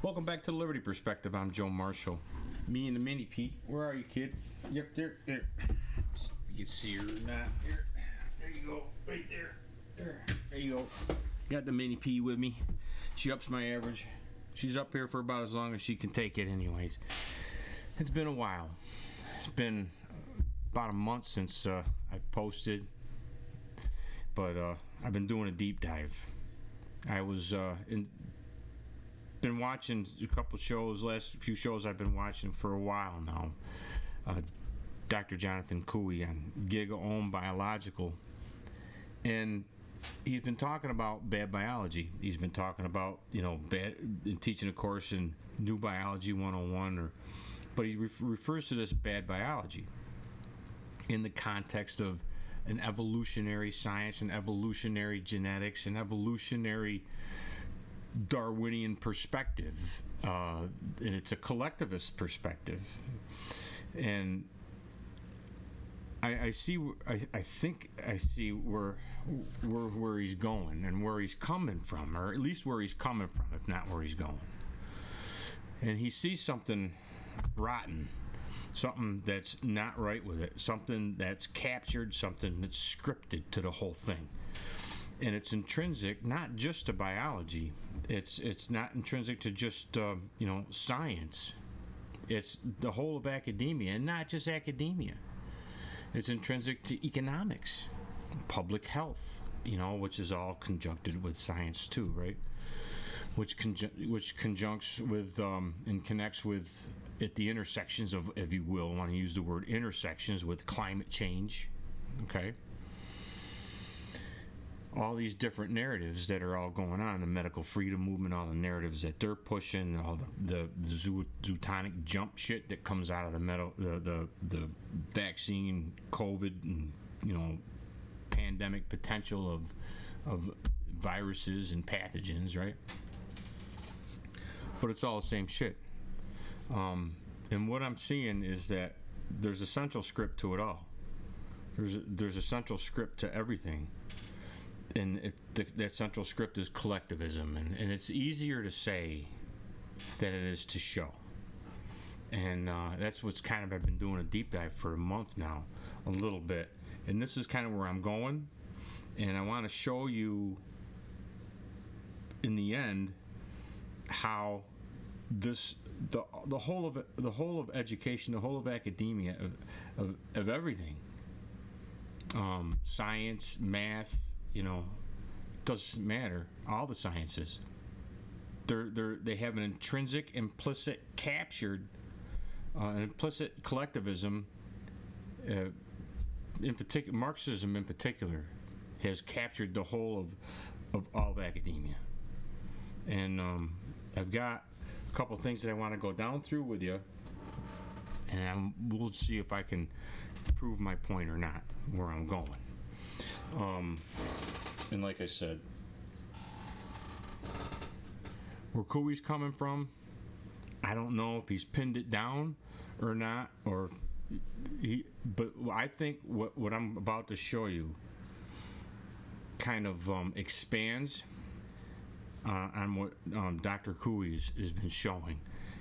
Welcome back to the Liberty Perspective. I'm Joe Marshall. Me and the Mini P. Where are you, kid? Yep, there. You can see her or not. There you go. Right there. There you go. Got the Mini P with me. She ups my average. She's up here for about as long as she can take it anyways. It's been a while. It's been about a month since I posted. But I've been doing a deep dive. I was been watching a couple shows. Last few shows I've been watching for a while now. Dr. Jonathan Cooey on Giga-Ohm Biological, and he's been talking about bad biology. He's been talking about teaching a course in New Biology 101, but he refers to this bad biology in the context of an evolutionary science, and evolutionary genetics, and evolutionary Darwinian perspective, and it's a collectivist perspective. And I think I see where he's going and where he's coming from, or at least where he's coming from, if not where he's going. And he sees something rotten, something that's not right with it, something that's captured, something that's scripted to the whole thing. And it's intrinsic not just to biology. It's not intrinsic to just science. It's the whole of academia, and not just academia. It's intrinsic to economics, public health, which is all conjuncted with science too, right? Which conjuncts with and connects with at the intersections of, if you will, I want to use the word intersections with climate change, okay? All these different narratives that are all going on, the medical freedom movement, all the narratives that they're pushing, all the zootonic jump shit that comes out of the vaccine, COVID, and pandemic potential of viruses and pathogens, right? But it's all the same shit. And what I'm seeing is that there's a central script to it all. There's a central script to everything. And that central script is collectivism, and it's easier to say than it is to show. And that's what's kind of, I've been doing a deep dive for a month now, a little bit, and this is kind of where I'm going, and I want to show you in the end how the whole of education, the whole of academia, of everything, science, math, doesn't matter. All the sciences, they have an intrinsic, implicit, captured, an implicit collectivism. In particular, Marxism in particular has captured the whole of all of academia. And I've got a couple things that I want to go down through with you, and we'll see if I can prove my point or not, where I'm going. And like I said, where Cooey's coming from, I don't know if he's pinned it down or not, but I think what I'm about to show you kind of expands on what Dr. Cooey has been showing,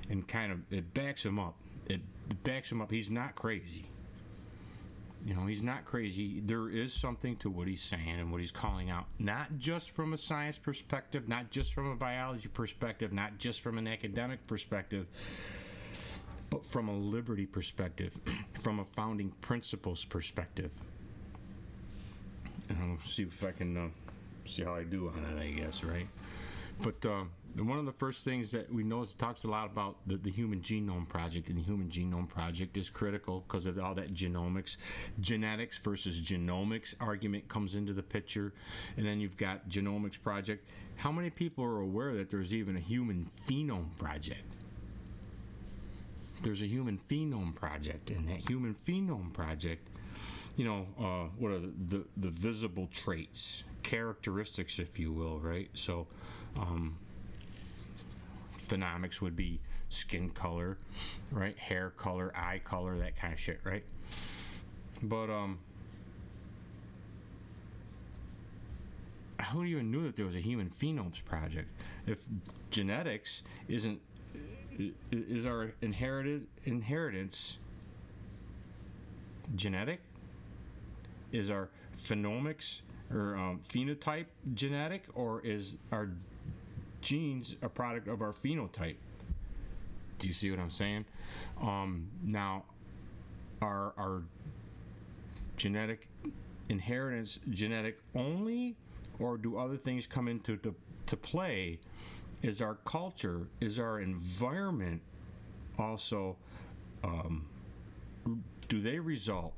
and kind of it backs him up. It backs him up. He's not crazy. He's not crazy. There is something to what he's saying and what he's calling out, not just from a science perspective, not just from a biology perspective, not just from an academic perspective, but from a liberty perspective, from a founding principles perspective. And I'll see if I can see how I do on it, I guess, right? But one of the first things that we know is it talks a lot about the Human Genome Project, and the Human Genome Project is critical because of all that genetics versus genomics argument comes into the picture. And then you've got Genomics Project. How many people are aware that there's even a Human Phenome Project? There's a Human Phenome Project, and that Human Phenome Project, what are the visible traits, characteristics, if you will, right? So phenomics would be skin color, right? Hair color, eye color, that kind of shit, right? But who even knew that there was a Human Phenomes Project? If genetics isn't Is our inheritance genetic? Is our phenomics or phenotype genetic, or is our genes a product of our phenotype? Do you see what I'm saying? Now, our genetic inheritance genetic only, or do other things come into to play? Is our culture, is our environment also, do they result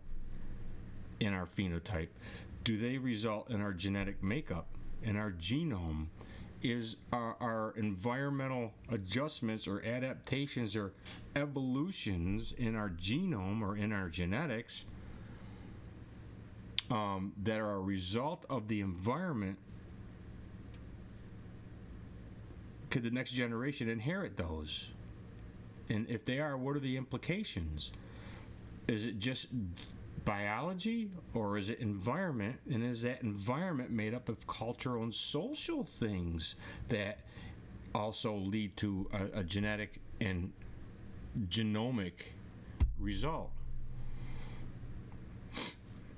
in our phenotype? Do they result in our genetic makeup, in our genome? Is our environmental adjustments or adaptations or evolutions in our genome or in our genetics that are a result of the environment? Could the next generation inherit those? And if they are, what are the implications? Is it just biology, or is it environment? And is that environment made up of cultural and social things that also lead to a genetic and genomic result?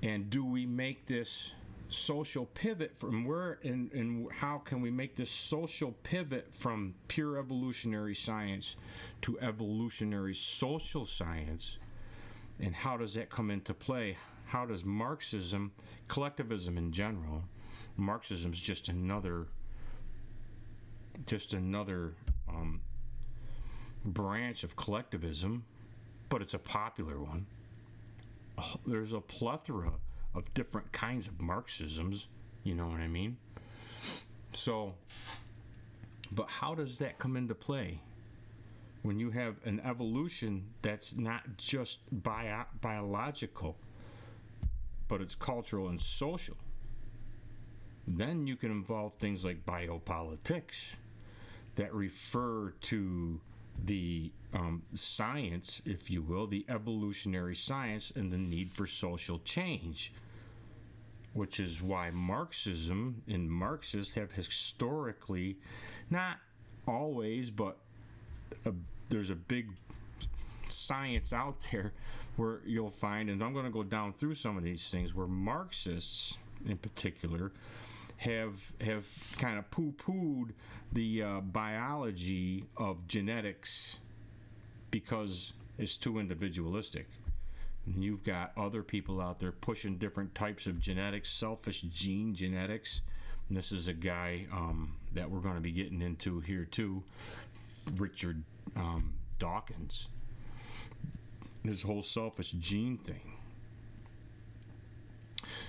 And do we make this social pivot from where, and how can we make this social pivot from pure evolutionary science to evolutionary social science? And how does that come into play? How does Marxism, collectivism in general, Marxism is just another branch of collectivism, but it's a popular one. There's a plethora of different kinds of Marxisms, you know what I mean? So, but how does that come into play? When you have an evolution that's not just biological, but it's cultural and social, then you can involve things like biopolitics that refer to the science, if you will, the evolutionary science and the need for social change, which is why Marxism and Marxists have historically, not always, but there's a big science out there where you'll find, and I'm going to go down through some of these things, where Marxists in particular have kind of poo-pooed the biology of genetics because it's too individualistic. And you've got other people out there pushing different types of genetics, selfish gene genetics. And this is a guy that we're going to be getting into here too, Richard Dawkins. This whole selfish gene thing.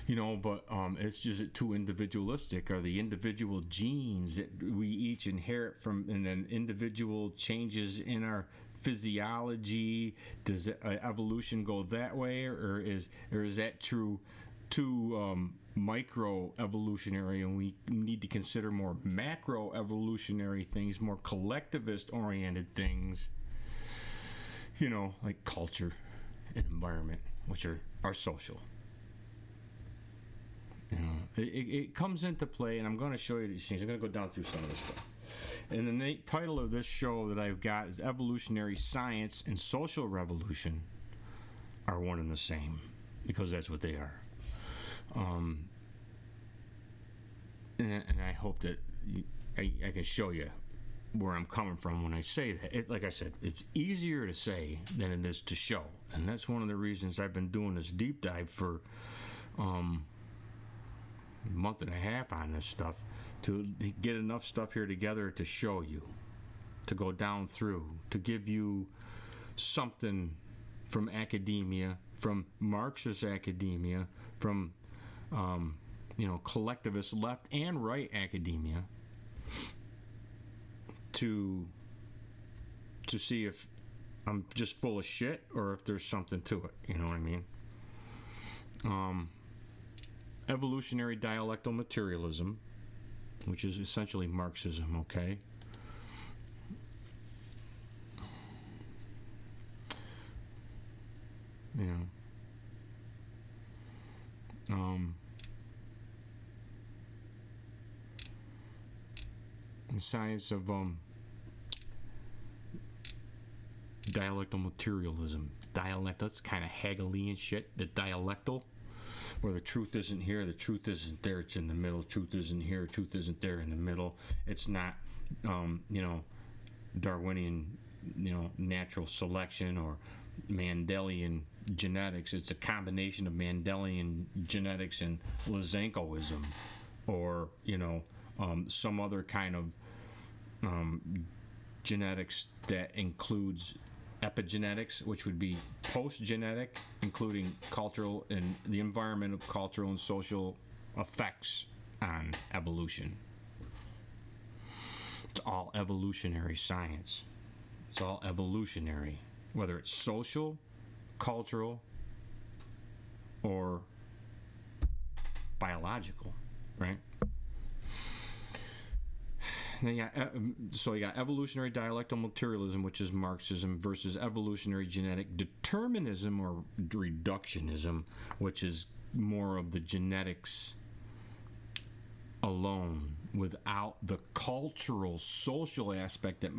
You know, but it's just too individualistic. Are the individual genes that we each inherit from, and then individual changes in our physiology? Does evolution go that way, or is that true? Too micro evolutionary, and we need to consider more macro evolutionary things, more collectivist oriented things, you know, like culture and environment, which are social. You know, it comes into play, and I'm going to show you these things. I'm going to go down through some of this stuff. And the title of this show that I've got is Evolutionary Science and Social Revolution Are One and the Same, because that's what they are. And I hope that I can show you where I'm coming from when I say that. Like I said, it's easier to say than it is to show. And that's one of the reasons I've been doing this deep dive for a month and a half on this stuff, to get enough stuff here together to show you, to go down through, to give you something from academia, from Marxist academia, from collectivist left and right academia, to see if I'm just full of shit or if there's something to it. You know what I mean? Evolutionary dialectal materialism, which is essentially Marxism, okay? Yeah. The science of Dialectal materialism. That's kind of Hegelian shit. The dialectal, where the truth isn't here, the truth isn't there, it's in the middle. Truth isn't here, truth isn't there, in the middle. It's not, Darwinian, natural selection or Mendelian genetics. It's a combination of Mendelian genetics and Lysenkoism, or some other kind of genetics that includes epigenetics, which would be post-genetic, including cultural and the environmental, cultural and social effects on evolution. It's all evolutionary science. It's all evolutionary, whether it's social, cultural, or biological, right? And you got evolutionary dialectal materialism, which is Marxism, versus evolutionary genetic determinism or reductionism, which is more of the genetics alone, without the cultural, social aspect that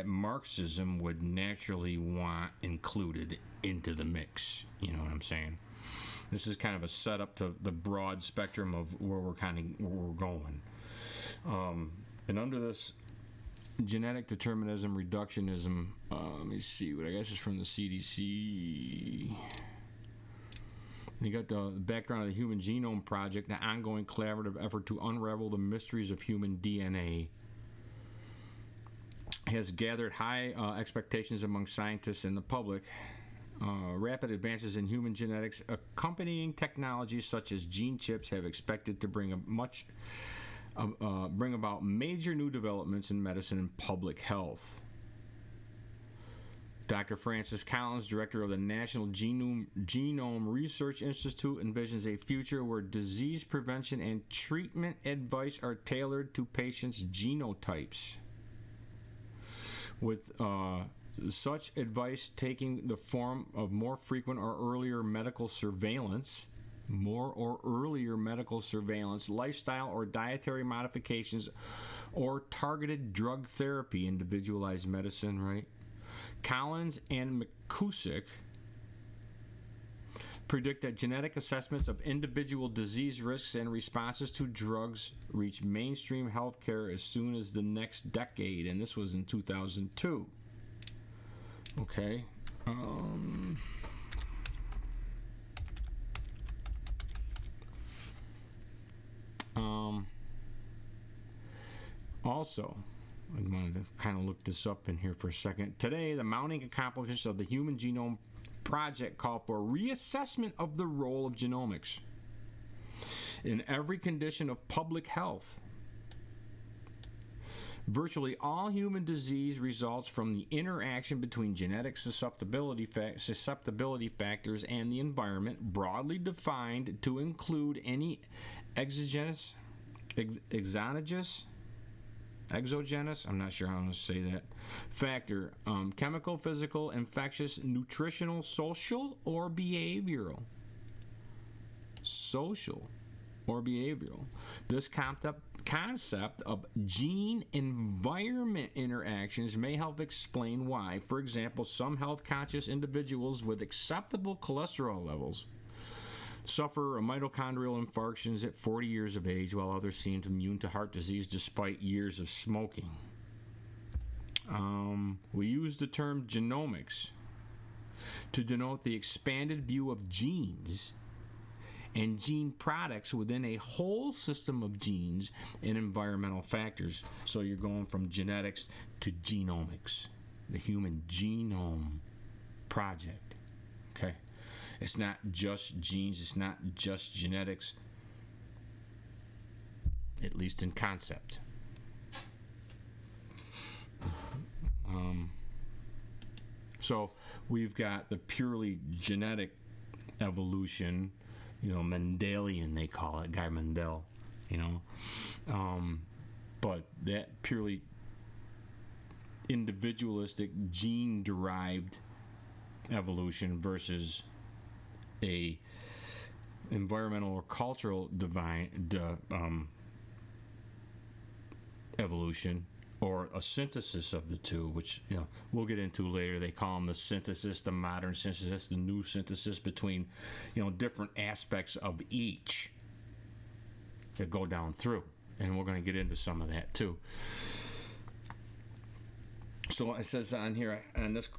Marxism would naturally want included into the mix. You know what I'm saying? This is kind of a setup to the broad spectrum of where we're going. And under this genetic determinism, reductionism, let me see what I guess is from the CDC. You got the background of the Human Genome Project, the ongoing collaborative effort to unravel the mysteries of human DNA, has gathered high expectations among scientists and the public. Rapid advances in human genetics, accompanying technologies such as gene chips, have expected to bring about major new developments in medicine and public health. Dr. Francis Collins, director of the National Genome Research Institute, envisions a future where disease prevention and treatment advice are tailored to patients' genotypes, with such advice taking the form of more frequent or earlier medical surveillance, lifestyle or dietary modifications, or targeted drug therapy, individualized medicine, right? Collins and McCusick predict that genetic assessments of individual disease risks and responses to drugs reach mainstream healthcare as soon as the next decade, and this was in 2002. Okay. Also, I wanted to kind of look this up in here for a second. Today, the mounting accomplishments of the Human Genome Project call for a reassessment of the role of genomics in every condition of public health. Virtually all human disease results from the interaction between genetic susceptibility factors and the environment, broadly defined to include any exogenous, I'm not sure how to say that, factor, chemical, physical, infectious, nutritional, social, or behavioral. This concept of gene-environment interactions may help explain why, for example, some health-conscious individuals with acceptable cholesterol levels suffer mitochondrial infarctions at 40 years of age, while others seem immune to heart disease despite years of smoking. We use the term genomics to denote the expanded view of genes and gene products within a whole system of genes and environmental factors. So you're going from genetics to genomics, the Human Genome Project. Okay? It's not just genes, it's not just genetics, at least in concept. So we've got the purely genetic evolution, Mendelian they call it, Guy Mendel, but that purely individualistic gene-derived evolution versus a environmental or cultural evolution or a synthesis of the two, which we'll get into later. They call them the synthesis, the modern synthesis, the new synthesis between different aspects of each that go down through, and we're going to get into some of that too. So it says on here, on this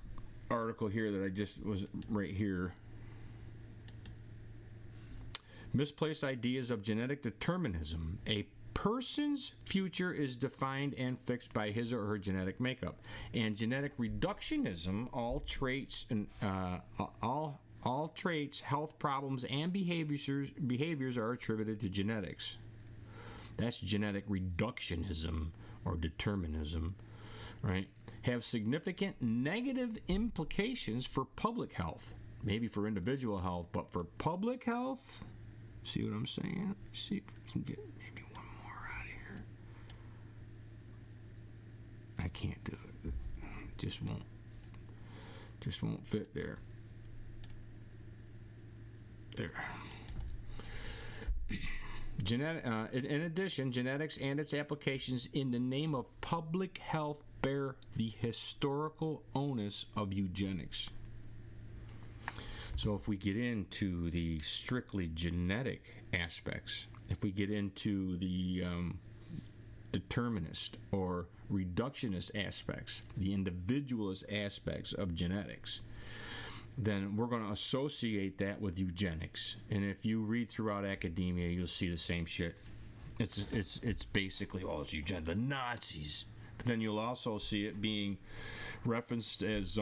article here that I just was right here, misplaced ideas of genetic determinism. A person's future is defined and fixed by his or her genetic makeup, and genetic reductionism. All traits, health problems, and behaviors are attributed to genetics. That's genetic reductionism or determinism, right? Have significant negative implications for public health, maybe for individual health, but for public health. See what I'm saying? See if we can get maybe one more out of here. I can't do it. It just won't fit there. There. In addition, genetics and its applications in the name of public health bear the historical onus of eugenics. So if we get into the strictly genetic aspects, if we get into the determinist or reductionist aspects, the individualist aspects of genetics, then we're going to associate that with eugenics. And if you read throughout academia, you'll see the same shit. It's basically, it's eugenics, the Nazis. But then you'll also see it being referenced as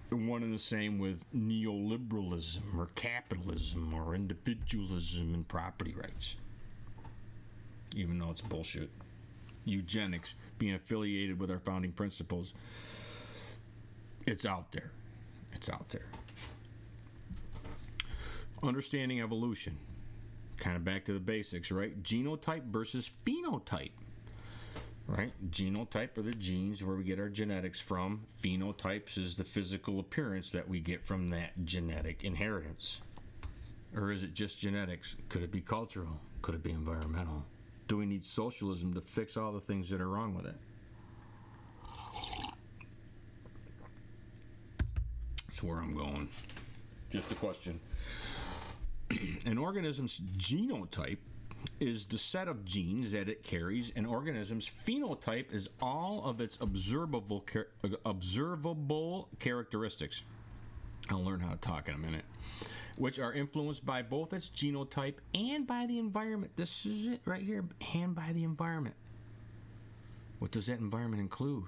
one and the same with neoliberalism or capitalism or individualism and property rights, even though it's bullshit. Eugenics being affiliated with our founding principles, it's out there. Understanding evolution, kind of back to the basics, right? Genotype versus phenotype. Right? Genotype are the genes where we get our genetics from. Phenotypes is the physical appearance that we get from that genetic inheritance. Or is it just genetics? Could it be cultural? Could it be environmental? Do we need socialism to fix all the things that are wrong with it? That's where I'm going. Just a question. An organism's genotype is the set of genes that it carries. An organism's phenotype is all of its observable characteristics. I'll learn how to talk in a minute. Which are influenced by both its genotype and by the environment. This is it right here, and by the environment. What does that environment include?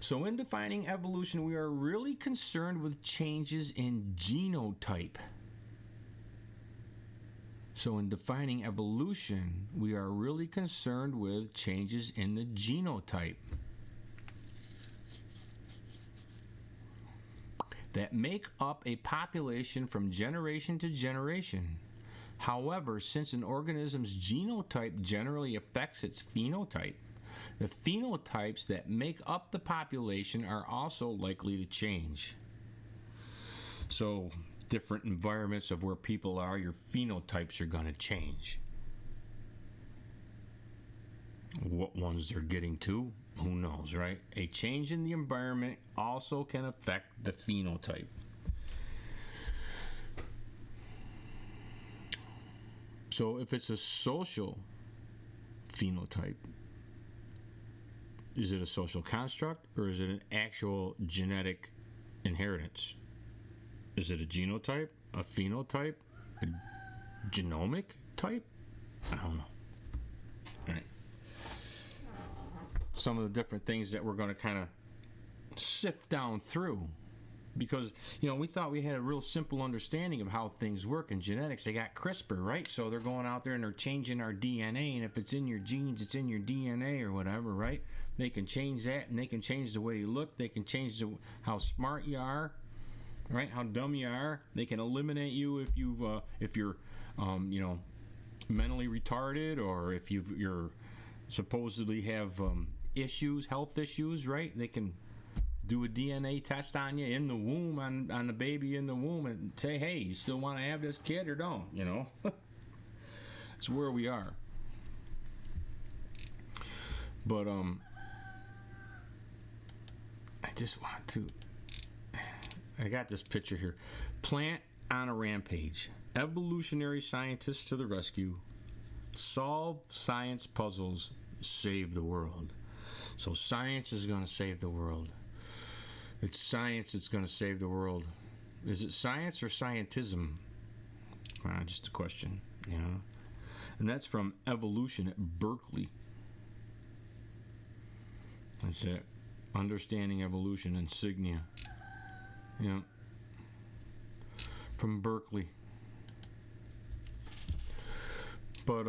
So in defining evolution, we are really concerned with changes in genotype. So in defining evolution, we are really concerned with changes in the genotype that make up a population from generation to generation. However, since an organism's genotype generally affects its phenotype, the phenotypes that make up the population are also likely to change. So different environments of where people are, your phenotypes are going to change. What ones they're getting to, who knows, right? A change in the environment also can affect the phenotype. So if it's a social phenotype, is it a social construct or is it an actual genetic inheritance? Is it a genotype, a phenotype, a genomic type? I don't know. All right. Some of the different things that we're going to kind of sift down through, because we thought we had a real simple understanding of how things work in genetics. They got CRISPR, right? So they're going out there and they're changing our DNA, and if it's in your genes, it's in your DNA or whatever, right? They can change that, and they can change the way you look. They can change how smart you are, right? How dumb you are. They can eliminate you if you're mentally retarded, or if you're supposedly have issues, health issues, right? They can do a DNA test on you in the womb, on the baby in the womb, and say, hey, you still want to have this kid or don't? It's where we are. But I just want to. I got this picture here. Plant on a rampage. Evolutionary scientists to the rescue. Solve science puzzles. Save the world. So science is going to save the world. It's science that's going to save the world. Is it science or scientism? Just a question, you know. And that's from Evolution at Berkeley. That's it. Understanding Evolution, Insignia. Yeah. From Berkeley. But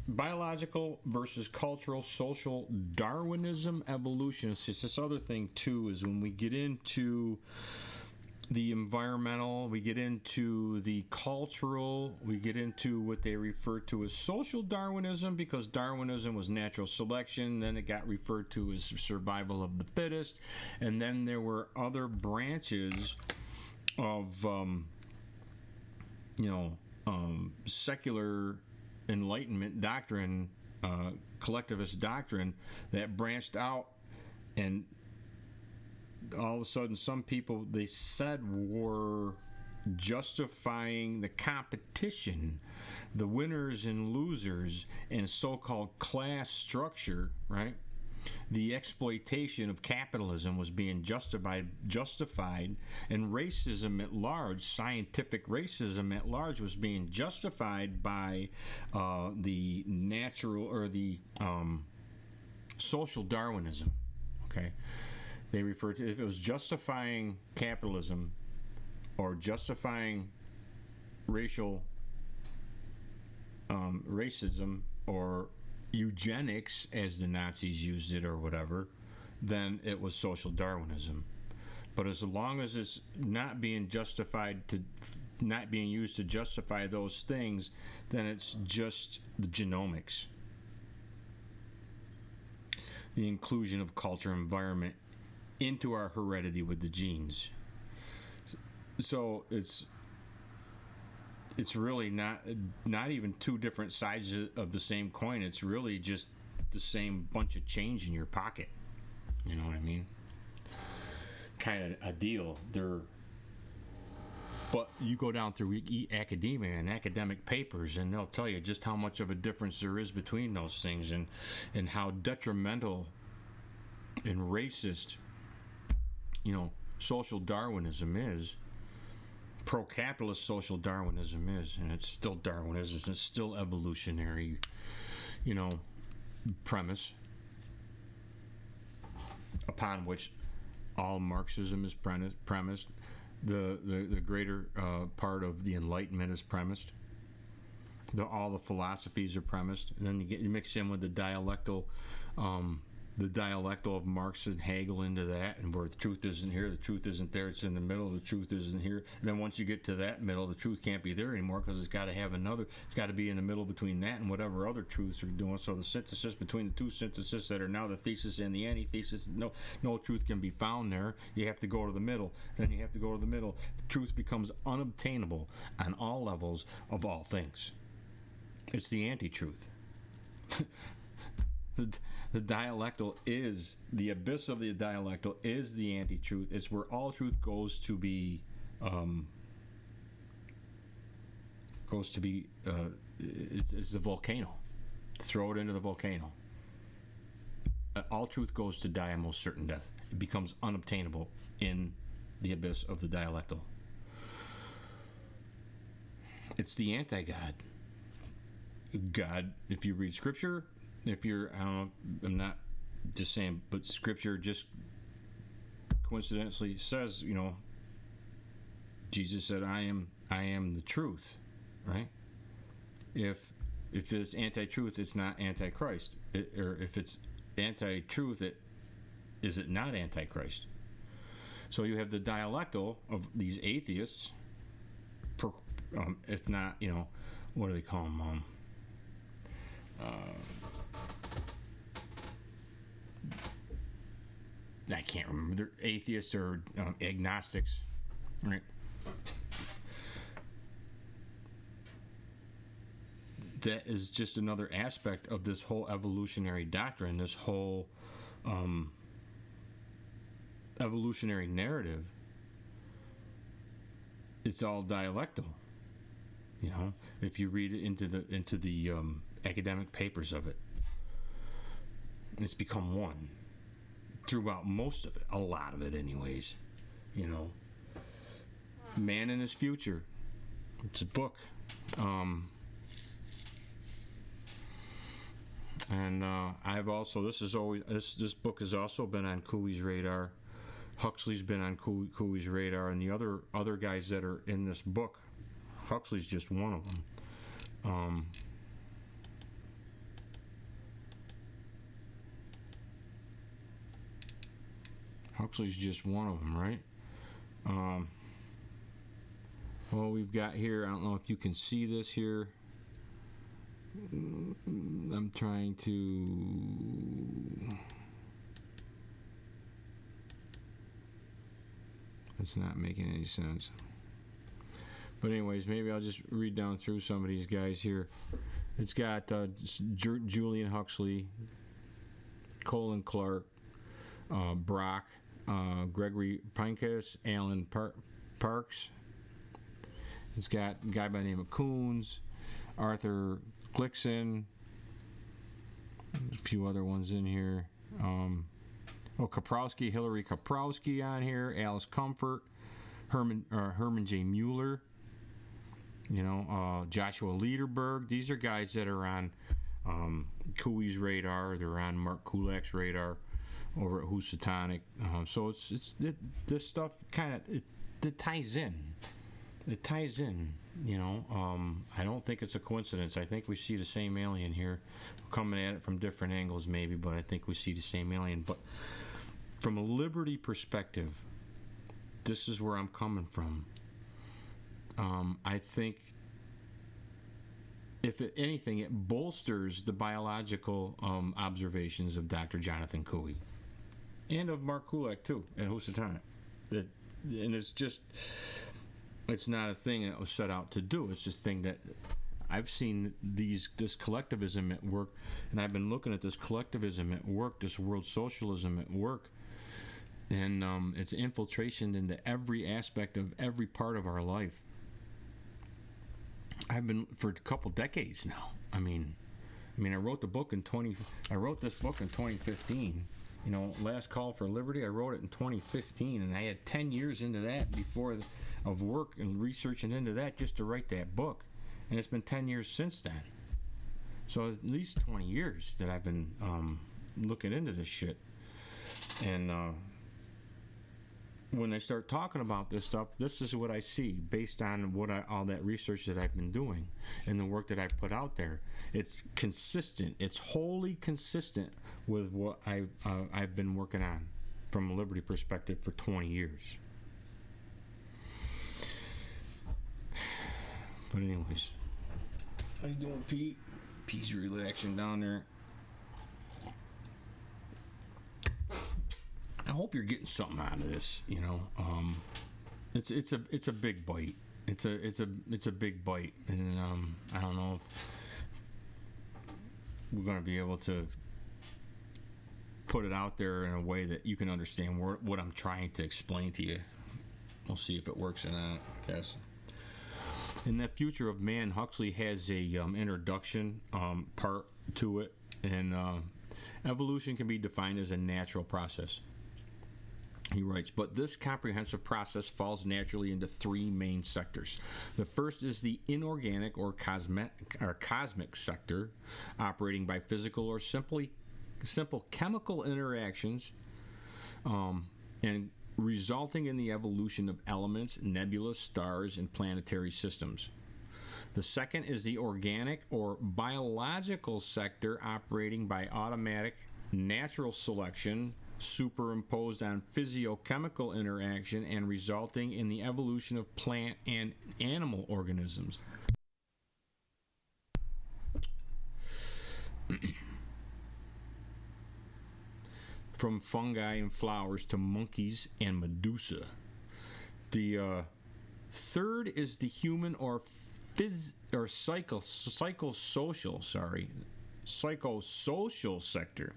biological versus cultural, social, Darwinism, evolution. It's this other thing too, is when we get into the environmental, we get into the cultural, we get into what they refer to as social Darwinism, because Darwinism was natural selection, then it got referred to as survival of the fittest, and then there were other branches of secular Enlightenment doctrine, collectivist doctrine, that branched out, and all of a sudden some people, they said, were justifying the competition, the winners and losers, and so-called class structure, right? The exploitation of capitalism was being justified, and racism at large, scientific racism at large, was being justified by the natural, or the social Darwinism. Okay, they refer to, if it was justifying capitalism or justifying racial racism, or eugenics, as the Nazis used it, or whatever, then it was social Darwinism. But as long as it's not being justified, to not being used to justify those things, then it's just the genomics, the inclusion of culture and environment into our heredity with the genes. So it's really not even two different sides of the same coin. It's really just the same bunch of change in your pocket. You know what I mean? Kind of a deal. But you go down through academia and academic papers, and they'll tell you just how much of a difference there is between those things, and how detrimental and racist, social Darwinism is. Pro-capitalist social Darwinism is, and it's still Darwinism, it's still evolutionary, premise upon which all Marxism is premised. The greater part of the Enlightenment is premised. All the philosophies are premised. And then you mix in with the dialectal of Marx and Hegel into that, and where the truth isn't here, the truth isn't there, it's in the middle, the truth isn't here. And then once you get to that middle, the truth can't be there anymore, because it's got to have it's got to be in the middle between that and whatever other truths are doing. So the synthesis between the two syntheses that are now the thesis and the antithesis, no truth can be found there. You have to go to the middle. Then you have to go to the middle. The truth becomes unobtainable on all levels of all things. It's the anti-truth. The dialectal is, the abyss of the dialectal is the anti-truth. It's where all truth goes to be it's the volcano. Throw it into the volcano. All truth goes to die a most certain death. It becomes unobtainable in the abyss of the dialectal. It's the anti-God. God, if you read scripture, I'm not just saying, but scripture just coincidentally says, Jesus said, I am the truth, right? If it's anti-truth, it's not anti-Christ. Or if it's anti-truth, is it not anti-Christ? So you have the dialectal of these atheists, if not, what do they call them? I can't remember. They're atheists or agnostics, right? that is just another aspect of this whole evolutionary doctrine, this whole evolutionary narrative. It's all dialectal, you know. If you read it into the academic papers of it, it's become one throughout most of it, a lot of it, anyways. You know, Man in His Future. It's a book, and I've also this book has also been on Cooey's radar. Huxley's been on Cooey's radar, and the other guys that are in this book, Huxley's just one of them. Huxley's just one of them, right? Well, we've got here, I don't know if you can see this here. I'm trying to... It's not making any sense. But anyways, maybe I'll just read down through some of these guys here. It's got Julian Huxley, Colin Clark, Brock, Gregory Pincus, Alan Parks. It's got a guy by the name of Coons, Arthur Glickson, a few other ones in here. Kaprowski, Hillary Kaprowski on here, Alice Comfort, Herman J. Mueller, you know, Joshua Lederberg. These are guys that are on Cooey's radar. They're on Mark Kulak's radar over at Housatonic. So this stuff kind of it ties in. It ties in, you know. I don't think it's a coincidence. I think we see the same alien here, coming at it from different angles maybe, but I think we see the same alien. But from a liberty perspective, this is where I'm coming from. I think, if anything, it bolsters the biological observations of Dr. Jonathan Cooey and of Mark Kulak too at Housatonic. And it's not a thing that was set out to do. It's just a thing that I've seen this collectivism at work, and I've been looking at this collectivism at work, this world socialism at work, and its infiltration into every aspect of every part of our life. I've been for a couple decades now. I mean, I wrote this book in 2015. You know, Last Call for Liberty, I wrote it in 2015, and I had 10 years into that of work and researching into that just to write that book. And it's been 10 years since then. So at least 20 years that I've been looking into this shit. And when I start talking about this stuff, this is what I see based on all that research that I've been doing and the work that I've put out there. It's consistent. It's wholly consistent with what I've been working on from a liberty perspective for 20 years. But anyways, how you doing, Pete? Pete's relaxing down there. I hope you're getting something out of this. You know, it's a big bite. It's a big bite, and I don't know if we're going to be able to put it out there in a way that you can understand what I'm trying to explain to you. We'll see if it works or not, I guess. In that Future of Man, Huxley has a introduction part to it, and evolution can be defined as a natural process. He writes, but this comprehensive process falls naturally into three main sectors. The first is the inorganic or cosmic sector, operating by physical or simple chemical interactions, and resulting in the evolution of elements, nebulous, stars, and planetary systems. The second is the organic or biological sector, operating by automatic natural selection, superimposed on physiochemical interaction and resulting in the evolution of plant and animal organisms. From fungi and flowers to monkeys and medusa. The third is the human or psychosocial sector,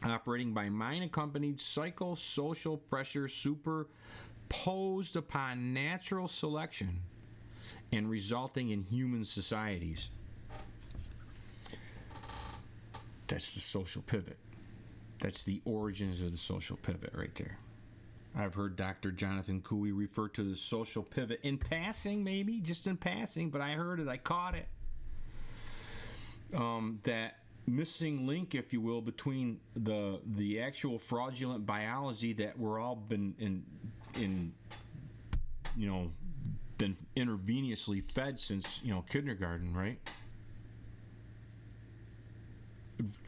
operating by mind-accompanied psychosocial pressure superposed upon natural selection and resulting in human societies. That's the social pivot. That's the origins of the social pivot right there. I've heard Dr. Jonathan Cooey refer to the social pivot in passing, maybe, just in passing, but I heard it, I caught it. That missing link, if you will, between the actual fraudulent biology that we're all been been intravenously fed since kindergarten, right?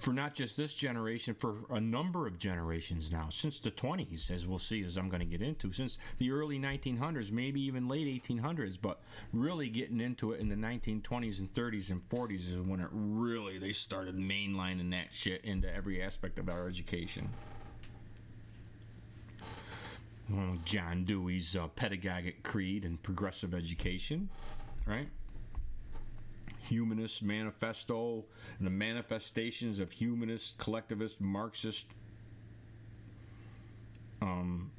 For not just this generation, for a number of generations now, since the 20s, as we'll see, as I'm going to get into, since the early 1900s, maybe even late 1800s, but really getting into it in the 1920s and 30s and 40s is when they started mainlining that shit into every aspect of our education. John Dewey's pedagogic creed and progressive education, right? Humanist manifesto and the manifestations of humanist, collectivist, Marxist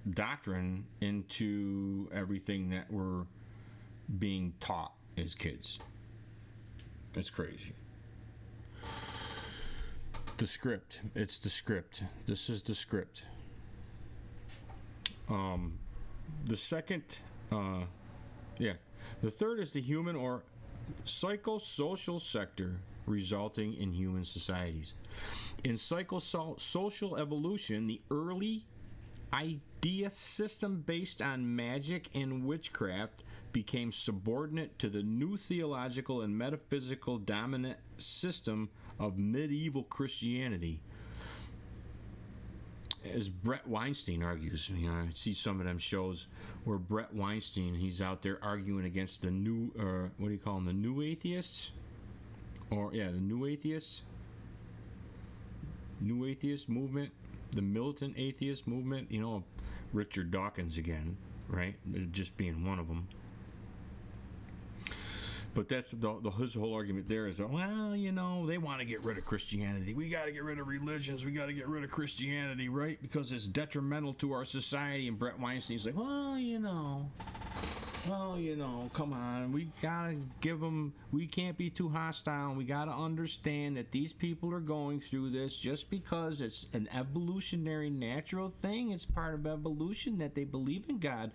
doctrine into everything that we're being taught as kids. It's crazy. The script. It's the script. This is the script. The second, the third is the human or psychosocial sector resulting in human societies. In psychosocial evolution, the early idea system based on magic and witchcraft became subordinate to the new theological and metaphysical dominant system of medieval Christianity. As Brett Weinstein argues, I see some of them shows where Brett Weinstein, he's out there arguing against the new, what do you call them, the new atheists? The new atheists movement, the militant atheist movement, Richard Dawkins again, right? Just being one of them. But that's his whole argument there is, they want to get rid of Christianity. We got to get rid of religions. We got to get rid of Christianity, right? Because it's detrimental to our society. And Brett Weinstein's like, come on. We got to give them, we can't be too hostile. We got to understand that these people are going through this just because it's an evolutionary natural thing. It's part of evolution that they believe in God.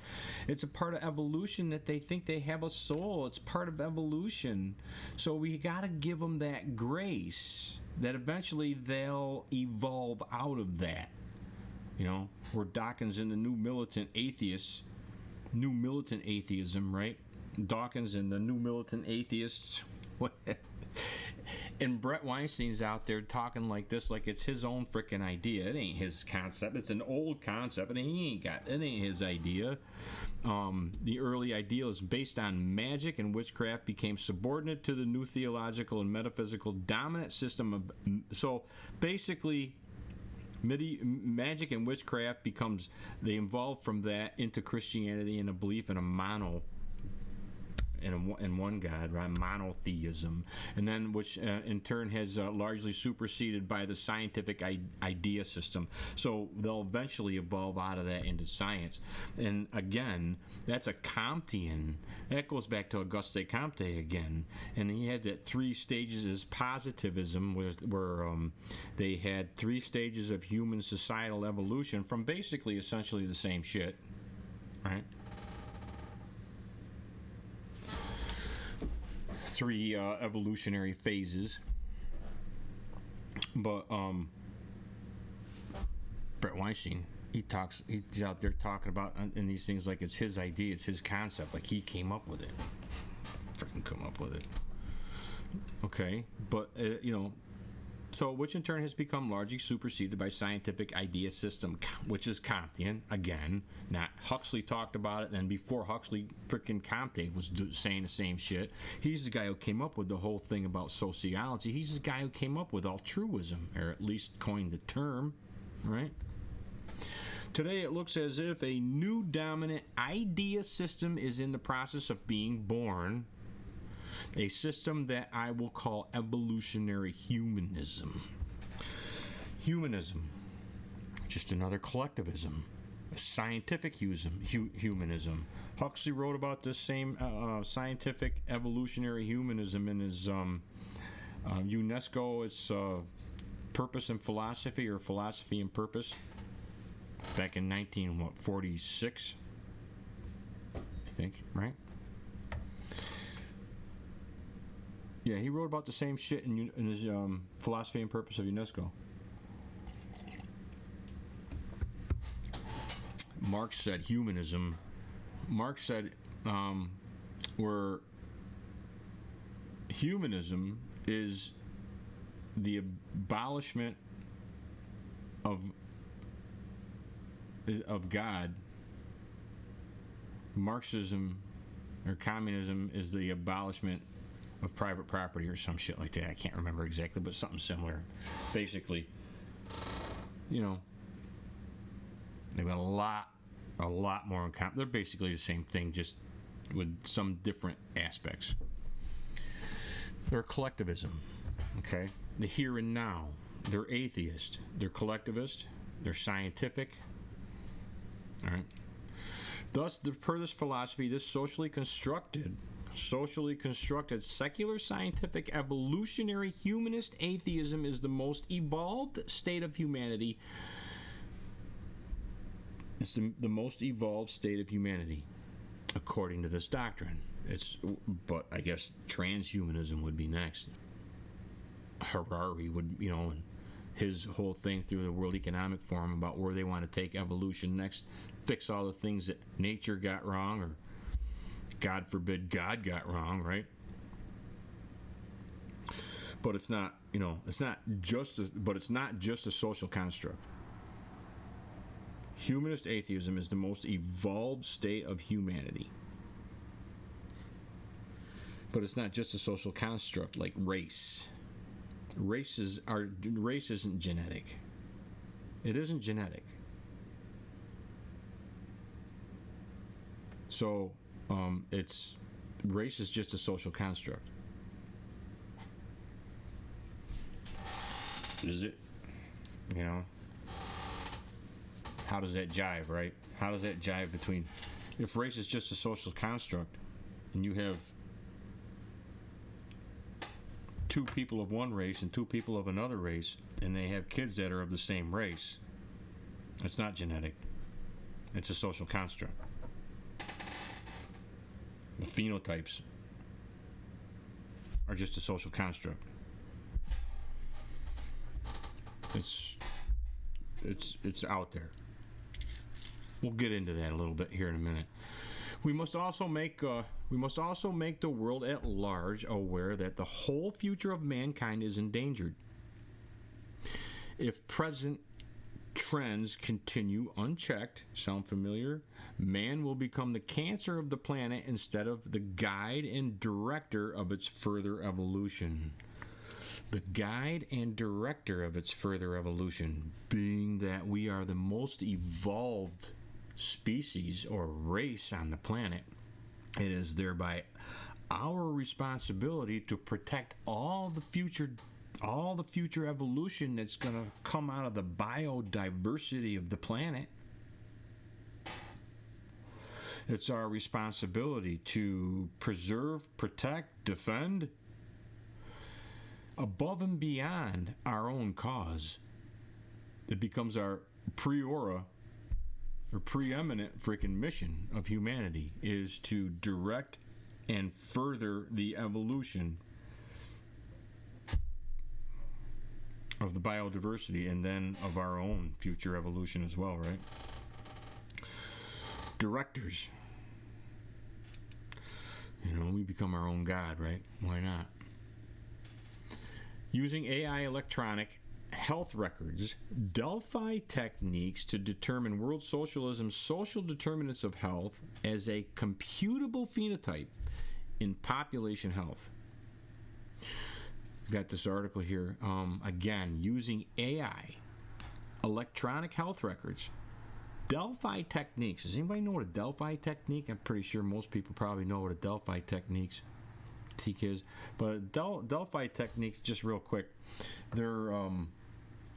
It's a part of evolution that they think they have a soul. It's part of evolution. So we got to give them that grace that eventually they'll evolve out of that. Where Dawkins and the new militant atheism, right? Dawkins and the new militant atheists. And Brett Weinstein's out there talking like this, like it's his own freaking idea. It ain't his concept. It's an old concept, and it ain't his idea. The early idealism based on magic and witchcraft became subordinate to the new theological and metaphysical dominant system of. So basically, magic and witchcraft they evolve from that into Christianity and a belief in a in one God, right? Monotheism, and then which in turn has largely superseded by the scientific idea system. So they'll eventually evolve out of that into science. And again, that's a Comtean. That goes back to Auguste Comte again, and he had that 3 stages as positivism, where they had 3 stages of human societal evolution from basically essentially the same shit, right? 3 evolutionary phases. But Brett Weinstein, he's out there talking about in these things like it's his idea, it's his concept, like he came up with it. Freaking come up with it. Okay, but so which in turn has become largely superseded by scientific idea system, which is Comtean. Again, not Huxley talked about it, and before Huxley, freaking Comte was saying the same shit. He's the guy who came up with the whole thing about sociology. He's the guy who came up with altruism, or at least coined the term, right? Today it looks as if a new dominant idea system is in the process of being born, a system that I will call evolutionary humanism. Humanism, just another collectivism, a scientific humanism. Huxley wrote about this same scientific evolutionary humanism in his UNESCO, it's Purpose and Philosophy, or Philosophy and Purpose, back in 1946, I think, right? Yeah, he wrote about the same shit in his Philosophy and Purpose of UNESCO. Marx said humanism. Marx said where humanism is the abolishment of God. Marxism or communism is the abolishment of private property, or some shit like that. I can't remember exactly, but something similar. Basically, you know, they've got a lot more in common. They're basically the same thing, just with some different aspects. They're collectivism, okay? The here and now. They're atheist. They're collectivist. They're scientific. All right. Thus, per this philosophy, this socially constructed, secular, scientific, evolutionary, humanist atheism is the most evolved state of humanity. It's the most evolved state of humanity, according to this doctrine. But I guess transhumanism would be next. Harari would, and his whole thing through the World Economic Forum about where they want to take evolution next, fix all the things that nature got wrong, or God forbid God got wrong, right? But it's not, it's not just a social construct. Humanist atheism is the most evolved state of humanity. But it's not just a social construct like race. Race isn't genetic. It isn't genetic. So, race is just a social construct. Is it? How does that jive, right? How does that jive between, if race is just a social construct, and you have two people of one race and two people of another race, and they have kids that are of the same race, it's not genetic. It's a social construct. The phenotypes are just a social construct. It's out there. We'll get into that a little bit here in a minute. We must also make the world at large aware that the whole future of mankind is endangered. If present trends continue unchecked, sound familiar? Man will become the cancer of the planet instead of the guide and director of its further evolution. The guide and director of its further evolution, being that we are the most evolved species or race on the planet, it is thereby our responsibility to protect all the future evolution that's going to come out of the biodiversity of the planet. It's our responsibility to preserve, protect, defend, above and beyond our own cause. It becomes our preeminent freaking mission of humanity, is to direct and further the evolution of the biodiversity, and then of our own future evolution as well, right? Directors. We become our own God, right? Why not? Using AI electronic health records, Delphi techniques to determine World-Socialism's social determinants of health as a computable phenotype in population health. Got this article here. Again, using AI, electronic health records, Delphi techniques. Does anybody know what a Delphi technique? I'm pretty sure most people probably know what a Delphi techniques is. But Delphi techniques, just real quick, they're a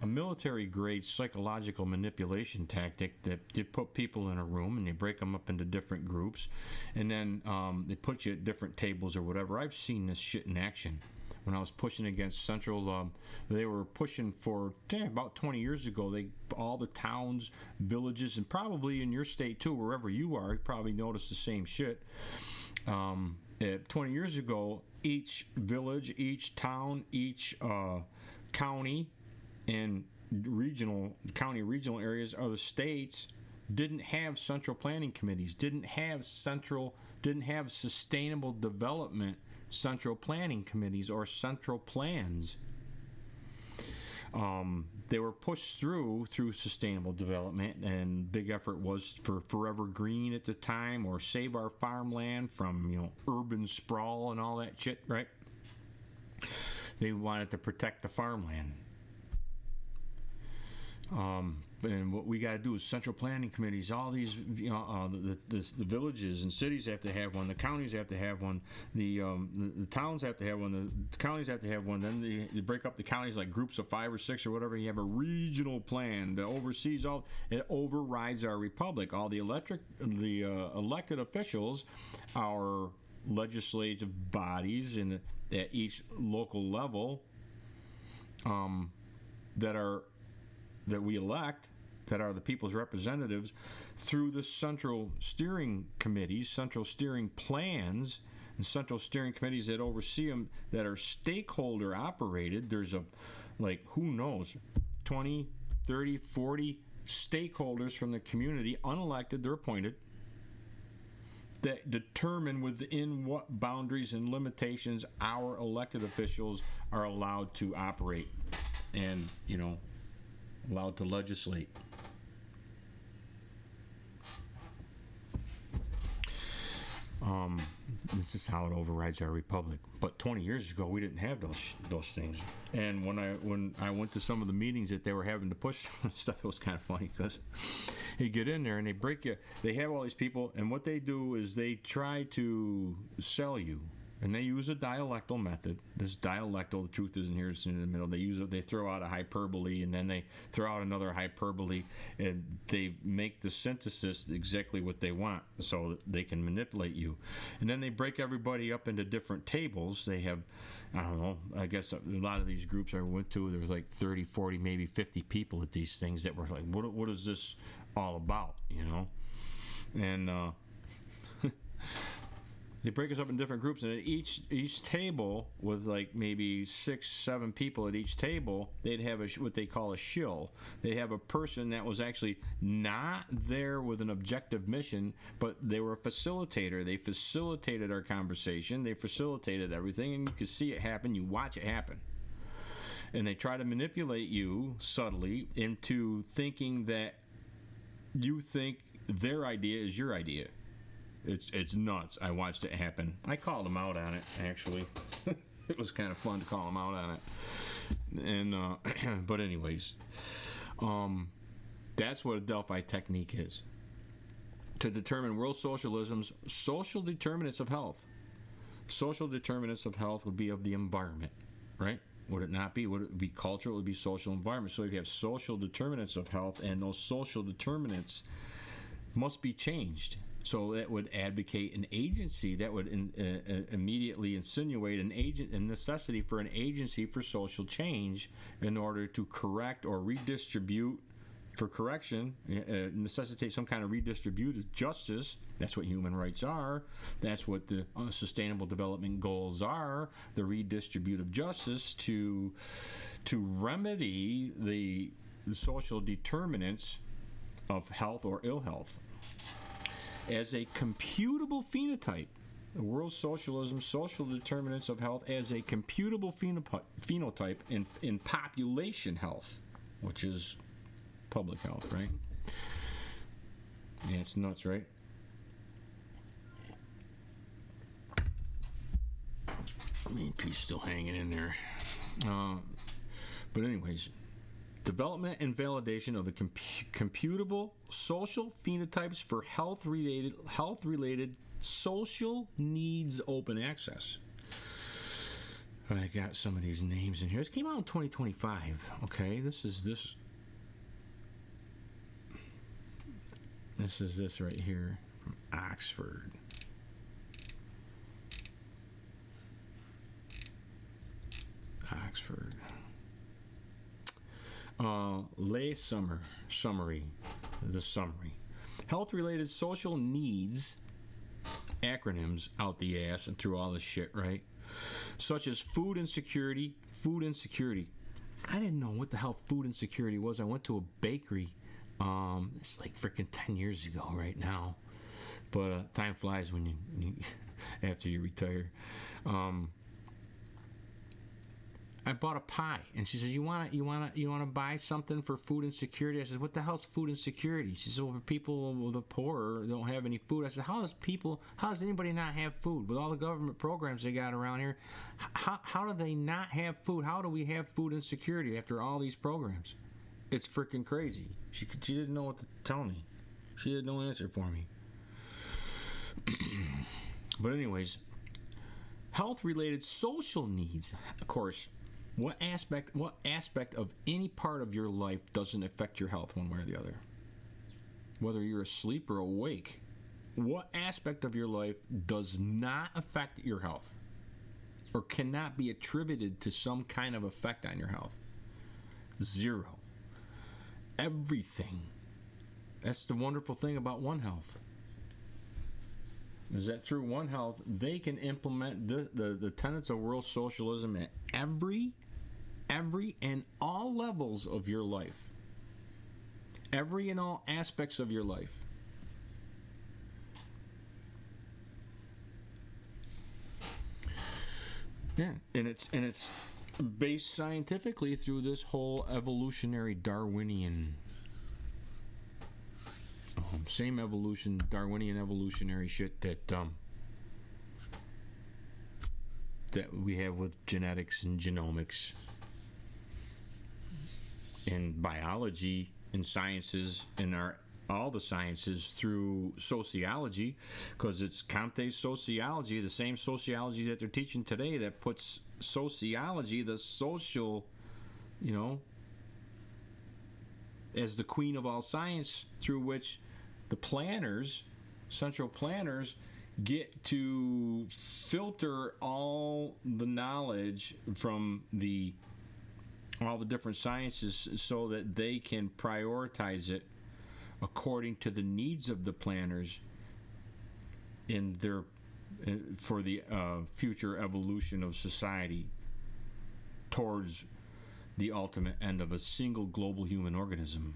military-grade psychological manipulation tactic that they put people in a room and they break them up into different groups, and then they put you at different tables or whatever. I've seen this shit in action. When I was pushing against Central, they were pushing for about 20 years ago. All the towns, villages, and probably in your state too, wherever you are, you probably noticed the same shit. 20 years ago, each village, each town, each county, and regional areas of the states didn't have central planning committees, didn't have sustainable development central planning committees or central plans. They were pushed through sustainable development, and big effort was for Forever Green at the time, or Save Our Farmland from urban sprawl and all that shit, right? They wanted to protect the farmland. And what we got to do is central planning committees. All these, the villages and cities have to have one. The counties have to have one. The towns have to have one. The counties have to have one. Then they break up the counties like groups of 5 or 6 or whatever. You have a regional plan that oversees all. It overrides our republic. All the elected officials, our legislative bodies at each local level, that we elect, that are the people's representatives, through the central steering committees, central steering plans, and central steering committees that oversee them, that are stakeholder operated. There's who knows, 20, 30, 40 stakeholders from the community, unelected, they're appointed, that determine within what boundaries and limitations our elected officials are allowed to operate and, allowed to legislate. This is how it overrides our republic. But 20 years ago, we didn't have those things. And when I went to some of the meetings that they were having to push stuff, it was kind of funny because you get in there and they break you. They have all these people, and what they do is they try to sell you. And they use a dialectal method. This dialectal, the truth isn't here, it's in the middle. They throw out a hyperbole, and then they throw out another hyperbole, and they make the synthesis exactly what they want so that they can manipulate you. And then they break everybody up into different tables. They have, I don't know, I guess a lot of these groups I went to, there was like 30, 40, maybe 50 people at these things that were like, what is this all about, And they break us up in different groups, and at each table, with like maybe 6, 7 people at each table, they'd have what they call a shill. They'd have a person that was actually not there with an objective mission, but they were a facilitator. They facilitated our conversation. They facilitated everything, and you could see it happen. You watch it happen. And they try to manipulate you subtly into thinking that you think their idea is your idea. It's nuts. I watched it happen. I called them out on it, actually. It was kind of fun to call them out on it. And but anyways, that's what a Delphi technique is. To determine world socialism's social determinants of health. Social determinants of health would be of the environment, right? Would it not be? Would it be cultural? It would be social environment. So if you have social determinants of health, and those social determinants must be changed. So that would advocate an agency, that would immediately insinuate a necessity for an agency for social change in order to correct or redistribute, for correction, necessitate some kind of redistributive justice. That's what human rights are. That's what the sustainable development goals are, the redistributive justice to remedy the social determinants of health or ill health. As a computable phenotype, the world socialism, social determinants of health as a computable phenotype in population health, which is public health, right? Yeah, it's nuts, right? Peace still hanging in there. But anyways, development and validation of the computable social phenotypes for health-related social needs open access. I got some of these names in here. This came out in 2025. Okay, this is this right here from Oxford. Lay summary. The summary. Health-related social needs, acronyms out the ass and through all this shit, right? Such as food insecurity. I didn't know what the hell food insecurity was. I went to a bakery. It's like freaking 10 years ago right now. But time flies when you after you retire. I bought a pie, and she said, "You want to buy something for food insecurity?" I said, "What the hell's food insecurity?" She said, "Well, people, the poor, don't have any food." I said, How does anybody not have food with all the government programs they got around here? How do they not have food? How do we have food insecurity after all these programs? It's freaking crazy. She didn't know what to tell me. She had no answer for me. But anyways, health-related social needs, of course. What aspect of any part of your life doesn't affect your health one way or the other? Whether you're asleep or awake, what aspect of your life does not affect your health or cannot be attributed to some kind of effect on your health? Zero. Everything. That's the wonderful thing about One Health. Is that through One Health, they can implement the tenets of world socialism at every and all levels of your life. Every and all aspects of your life. Yeah, and it's based scientifically through this whole evolutionary Darwinian same Darwinian evolutionary shit that we have with genetics and genomics and biology and sciences and all the sciences through sociology, because it's Comte's sociology, the same sociology that they're teaching today that puts sociology, the social, as the queen of all science, through which the planners, central planners, get to filter all the knowledge from all the different sciences so that they can prioritize it according to the needs of the planners for the future evolution of society towards the ultimate end of a single global human organism.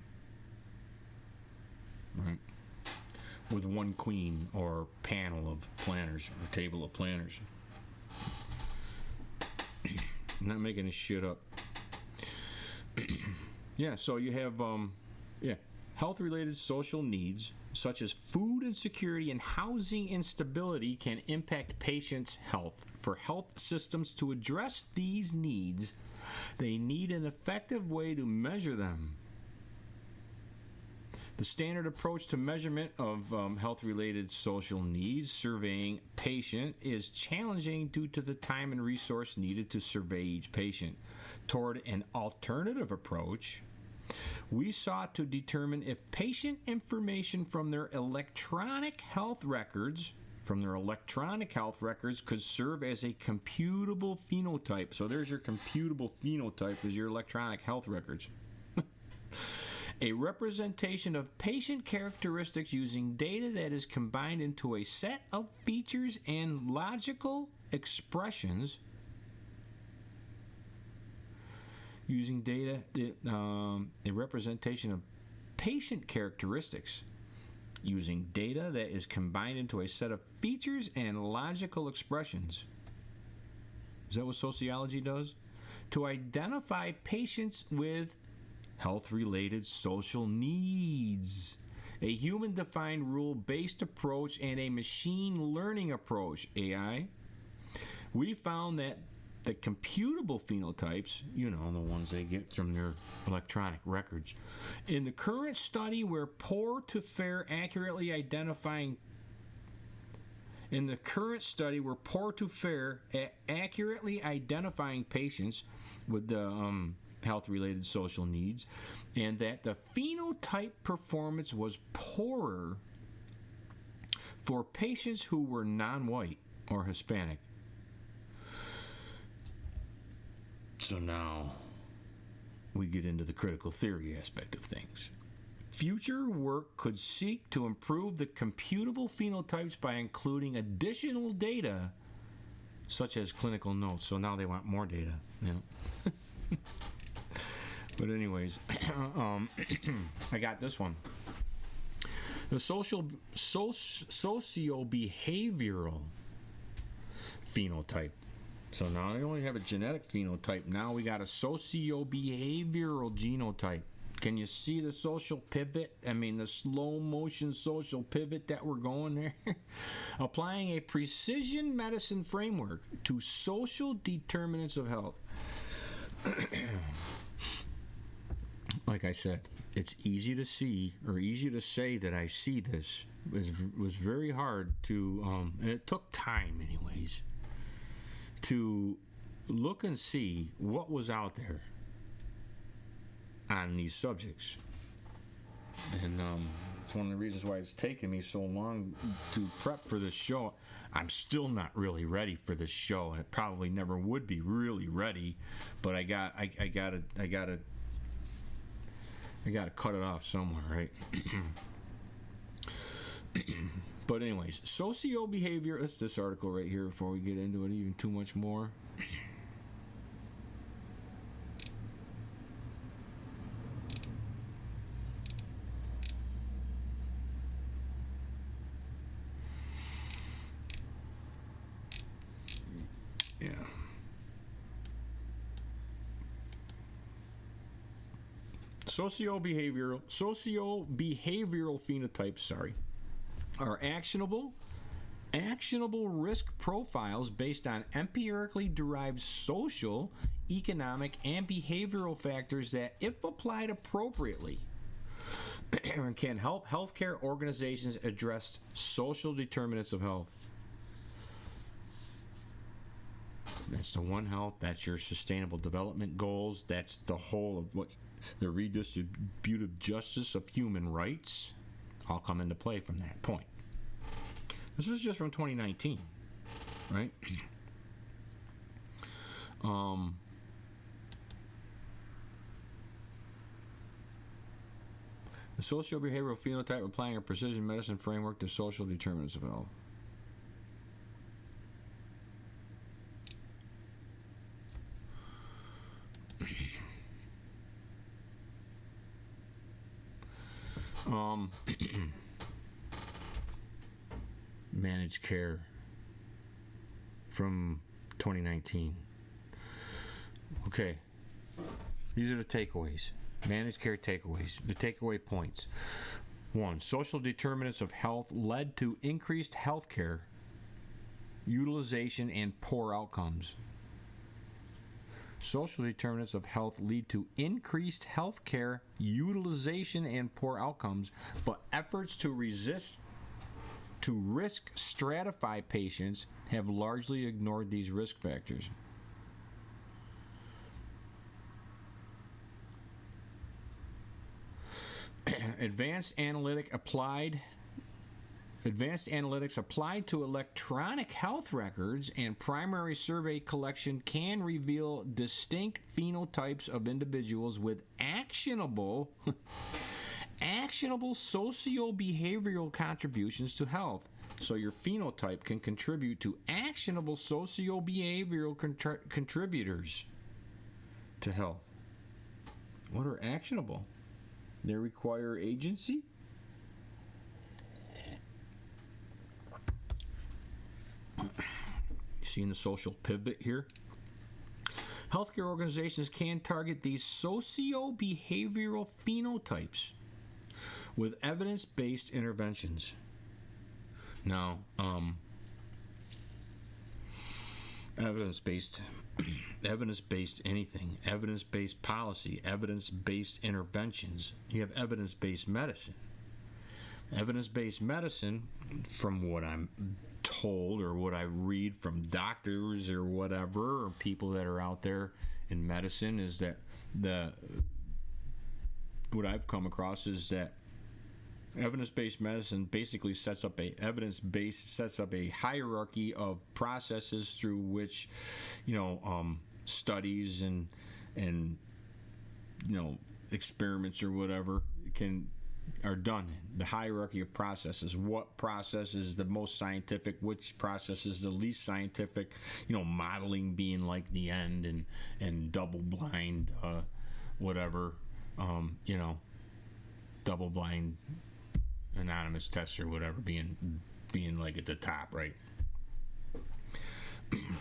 Right? With one queen or panel of planners or table of planners. I'm not making this shit up. Yeah, so you have health-related social needs such as food insecurity and housing instability can impact patients' health. For health systems to address these needs, they need an effective way to measure them. The standard approach to measurement of health-related social needs, surveying patient, is challenging due to the time and resource needed to survey each patient. Toward an alternative approach, we sought to determine if patient information from their electronic health records could serve as a computable phenotype. So there's your computable phenotype, is your electronic health records. A representation of patient characteristics using data that is combined into a set of features and logical expressions. Using data, a representation of patient characteristics using data that is combined into a set of features and logical expressions. Is that what sociology does? To identify patients with health-related social needs. A human-defined rule-based approach and a machine learning approach, AI. We found that the computable phenotypes, the ones they get from their electronic records, in the current study were poor to fair accurately identifying in the current study were poor to fair at accurately identifying patients with the health-related social needs, and that the phenotype performance was poorer for patients who were non-white or Hispanic. So now we get into the critical theory aspect of things. Future work could seek to improve the computable phenotypes by including additional data, such as clinical notes. So now they want more data. You know? But anyways, I got this one. The socio-behavioral phenotype. So now they only have a genetic phenotype. Now we got a socio-behavioral genotype. Can you see the social pivot? I mean, the slow motion social pivot that we're going there? Applying a precision medicine framework to social determinants of health. Like I said, it's easy to see, or easy to say that I see this. It was very hard to, and it took time anyways, to look and see what was out there on these subjects. And it's one of the reasons why it's taken me so long to prep for this show. I'm still not really ready for this show, and it probably never would be really ready, but I gotta cut it off somewhere, right? But anyways, socio-behavior, it's this article right here before we get into it even too much more. Yeah. Socio-behavioral phenotypes, are actionable risk profiles based on empirically derived social, economic, and behavioral factors that, if applied appropriately, can help healthcare organizations address social determinants of health. That's the One Health. That's your Sustainable Development Goals. That's the whole of what the redistributive justice of human rights all come into play from that point. This is just from 2019, right? The socio-behavioral phenotype applying a precision medicine framework to social determinants of health. Managed care from 2019. Okay, these are the takeaways. Managed care takeaways. The takeaway points. 1. Social determinants of health led to increased healthcare utilization and poor outcomes. Social determinants of health lead to increased healthcare utilization and poor outcomes, but efforts to risk stratify patients have largely ignored these risk factors. Advanced analytics applied to electronic health records and primary survey collection can reveal distinct phenotypes of individuals with actionable socio-behavioral contributions to health. So your phenotype can contribute to actionable socio-behavioral contributors to health. What are actionable? They require agency? Seeing the social pivot here? Healthcare organizations can target these socio-behavioral phenotypes with evidence-based interventions. Now, evidence-based anything, evidence-based policy, evidence-based interventions. You have evidence-based medicine. Evidence-based medicine, from what I'm told or what I read from doctors or whatever, or people that are out there in medicine, is that what I've come across is that evidence-based medicine basically sets up a hierarchy of processes through which, studies and experiments or whatever are done. The hierarchy of processes. What process is the most scientific? Which process is the least scientific? Modeling being like the end, and double-blind, whatever. Double-blind anonymous tests or whatever being like at the top, right?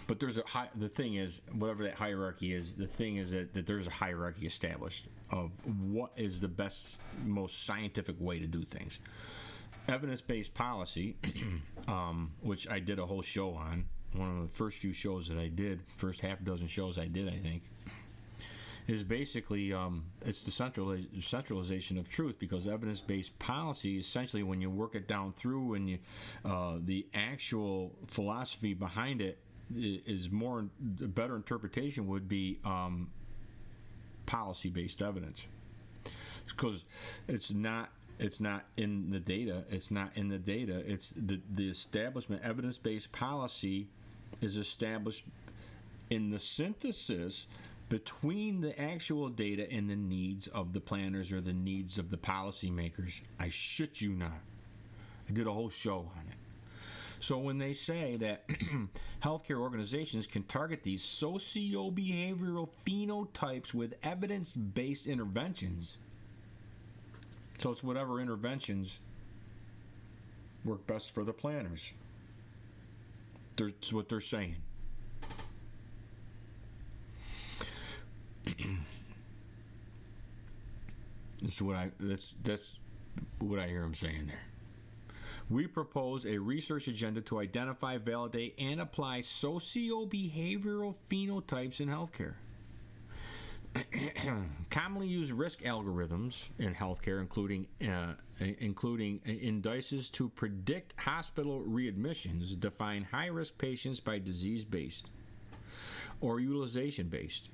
But there's the thing is, whatever that hierarchy is, the thing is that there's a hierarchy established of what is the best, most scientific way to do things. Evidence-based policy, which I did a whole show on, one of the first few shows that I did, first half dozen shows I did, I think, is basically it's the centralization of truth, because evidence-based policy, essentially, when you work it down through, and the actual philosophy behind it is more, a better interpretation would be policy-based evidence, because it's not in the data. It's not in the data. It's the establishment. Evidence-based policy is established in the synthesis between the actual data and the needs of the planners or the needs of the policymakers. I shit you not. I did a whole show on it. So when they say that healthcare organizations can target these socio-behavioral phenotypes with evidence-based interventions, so it's whatever interventions work best for the planners. That's what they're saying. That's what I hear him saying there. We propose a research agenda to identify, validate, and apply socio-behavioral phenotypes in healthcare. Commonly used risk algorithms in healthcare, including indices to predict hospital readmissions, define high-risk patients by disease-based or utilization-based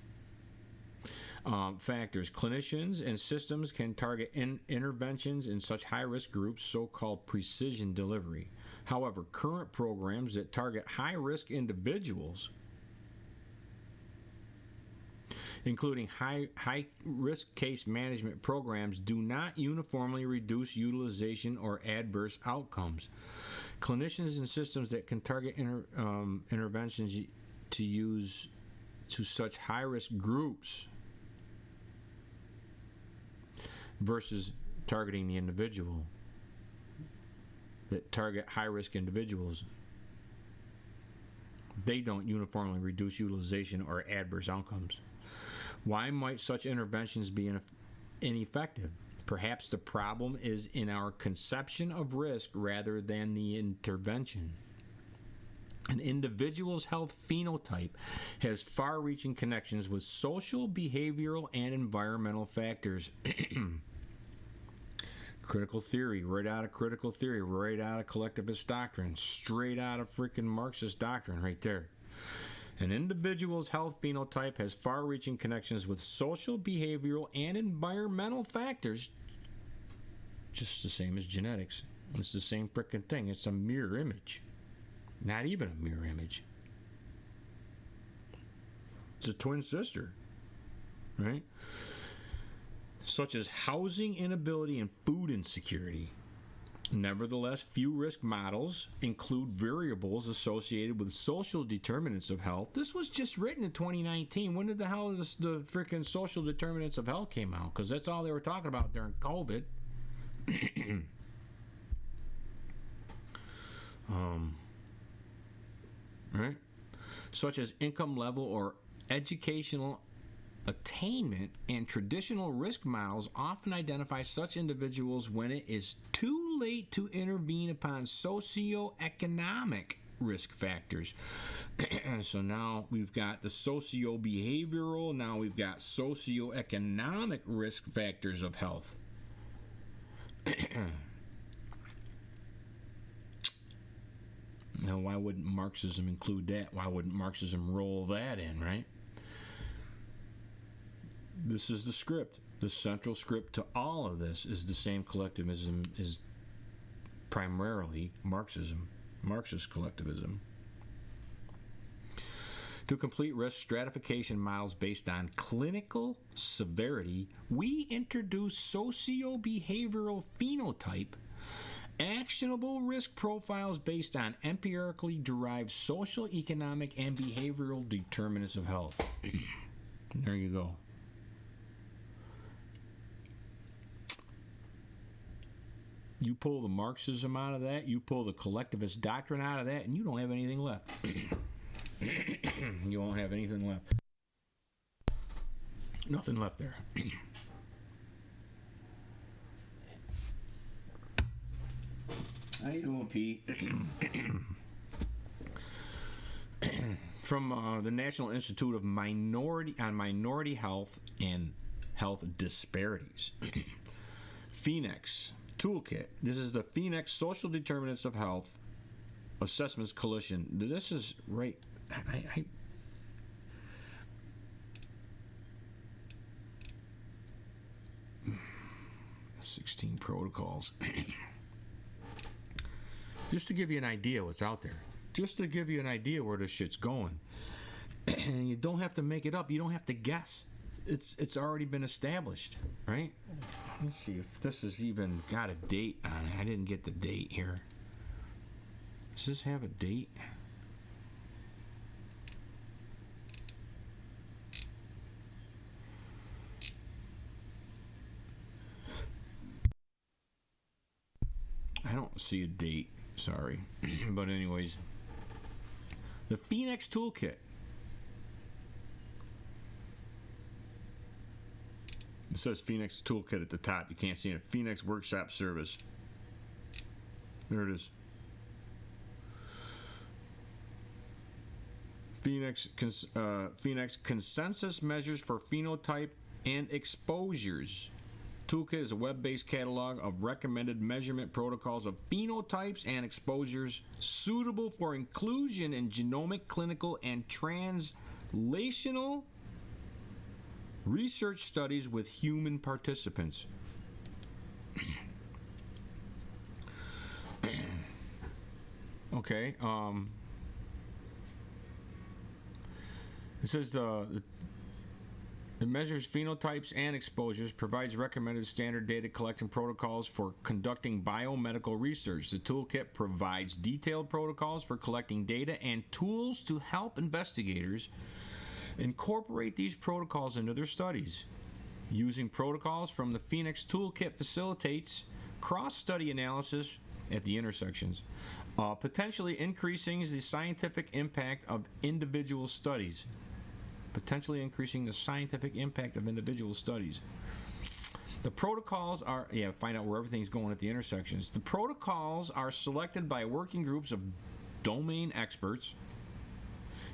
factors. Clinicians and systems can target interventions in such high-risk groups, so-called precision delivery. However, current programs that target high-risk individuals, including high-risk case management programs, do not uniformly reduce utilization or adverse outcomes. Clinicians and systems that can target interventions to use to such high-risk groups versus targeting the individual, that target high-risk individuals, they don't uniformly reduce utilization or adverse outcomes. Why might such interventions be ineffective? Perhaps the problem is in our conception of risk rather than the intervention. An individual's health phenotype has far-reaching connections with social, behavioral, and environmental factors. Critical theory, right out of critical theory, right out of collectivist doctrine, straight out of freaking Marxist doctrine right there. An individual's health phenotype has far-reaching connections with social, behavioral, and environmental factors, just the same as genetics. It's the same freaking thing. It's a mirror image. Not even a mirror image. It's a twin sister, right? Such as housing inability and food insecurity. Nevertheless, few risk models include variables associated with social determinants of health. This was just written in 2019. When did the hell the freaking social determinants of health came out? Because that's all they were talking about during COVID. Right? Such as income level or educational attainment, and traditional risk models often identify such individuals when it is too late to intervene upon socioeconomic risk factors. So now we've got the socio-behavioral, now we've got socioeconomic risk factors of health. Now, why wouldn't Marxism include that? Why wouldn't Marxism roll that in, right? This is the script. The central script to all of this is the same collectivism is primarily Marxism, Marxist collectivism. To complete risk stratification models based on clinical severity, we introduce socio-behavioral phenotype, actionable risk profiles based on empirically derived social, economic, and behavioral determinants of health. There you go. You pull the Marxism out of that, you pull the collectivist doctrine out of that, and you don't have anything left. You won't have anything left. Nothing left there. How you doing, Pete? From the National Institute of Minority Health and Health Disparities. Phoenix Toolkit. This is the Phoenix Social Determinants of Health Assessments Coalition. This is right. I 16 protocols. Just to give you an idea what's out there. Just to give you an idea where this shit's going. And you don't have to make it up. You don't have to guess. It's already been established, right? Let's see if this has even got a date on it. I didn't get the date here. Does this have a date? I don't see a date, sorry. But anyways, the Phoenix Toolkit. It says Phoenix Toolkit at the top. You can't see it. Phoenix Workshop Service. There it is. Phoenix Consensus Measures for Phenotype and Exposures. Toolkit is a web-based catalog of recommended measurement protocols of phenotypes and exposures suitable for inclusion in genomic, clinical, and translational research studies with human participants. Okay. It says it measures phenotypes and exposures, provides recommended standard data collection protocols for conducting biomedical research. The toolkit provides detailed protocols for collecting data and tools to help investigators incorporate these protocols into their studies. Using protocols from the Phoenix Toolkit facilitates cross-study analysis at the intersections, potentially increasing the scientific impact of individual studies. Potentially increasing the scientific impact of individual studies. The protocols are, find out where everything's going at the intersections. The protocols are selected by working groups of domain experts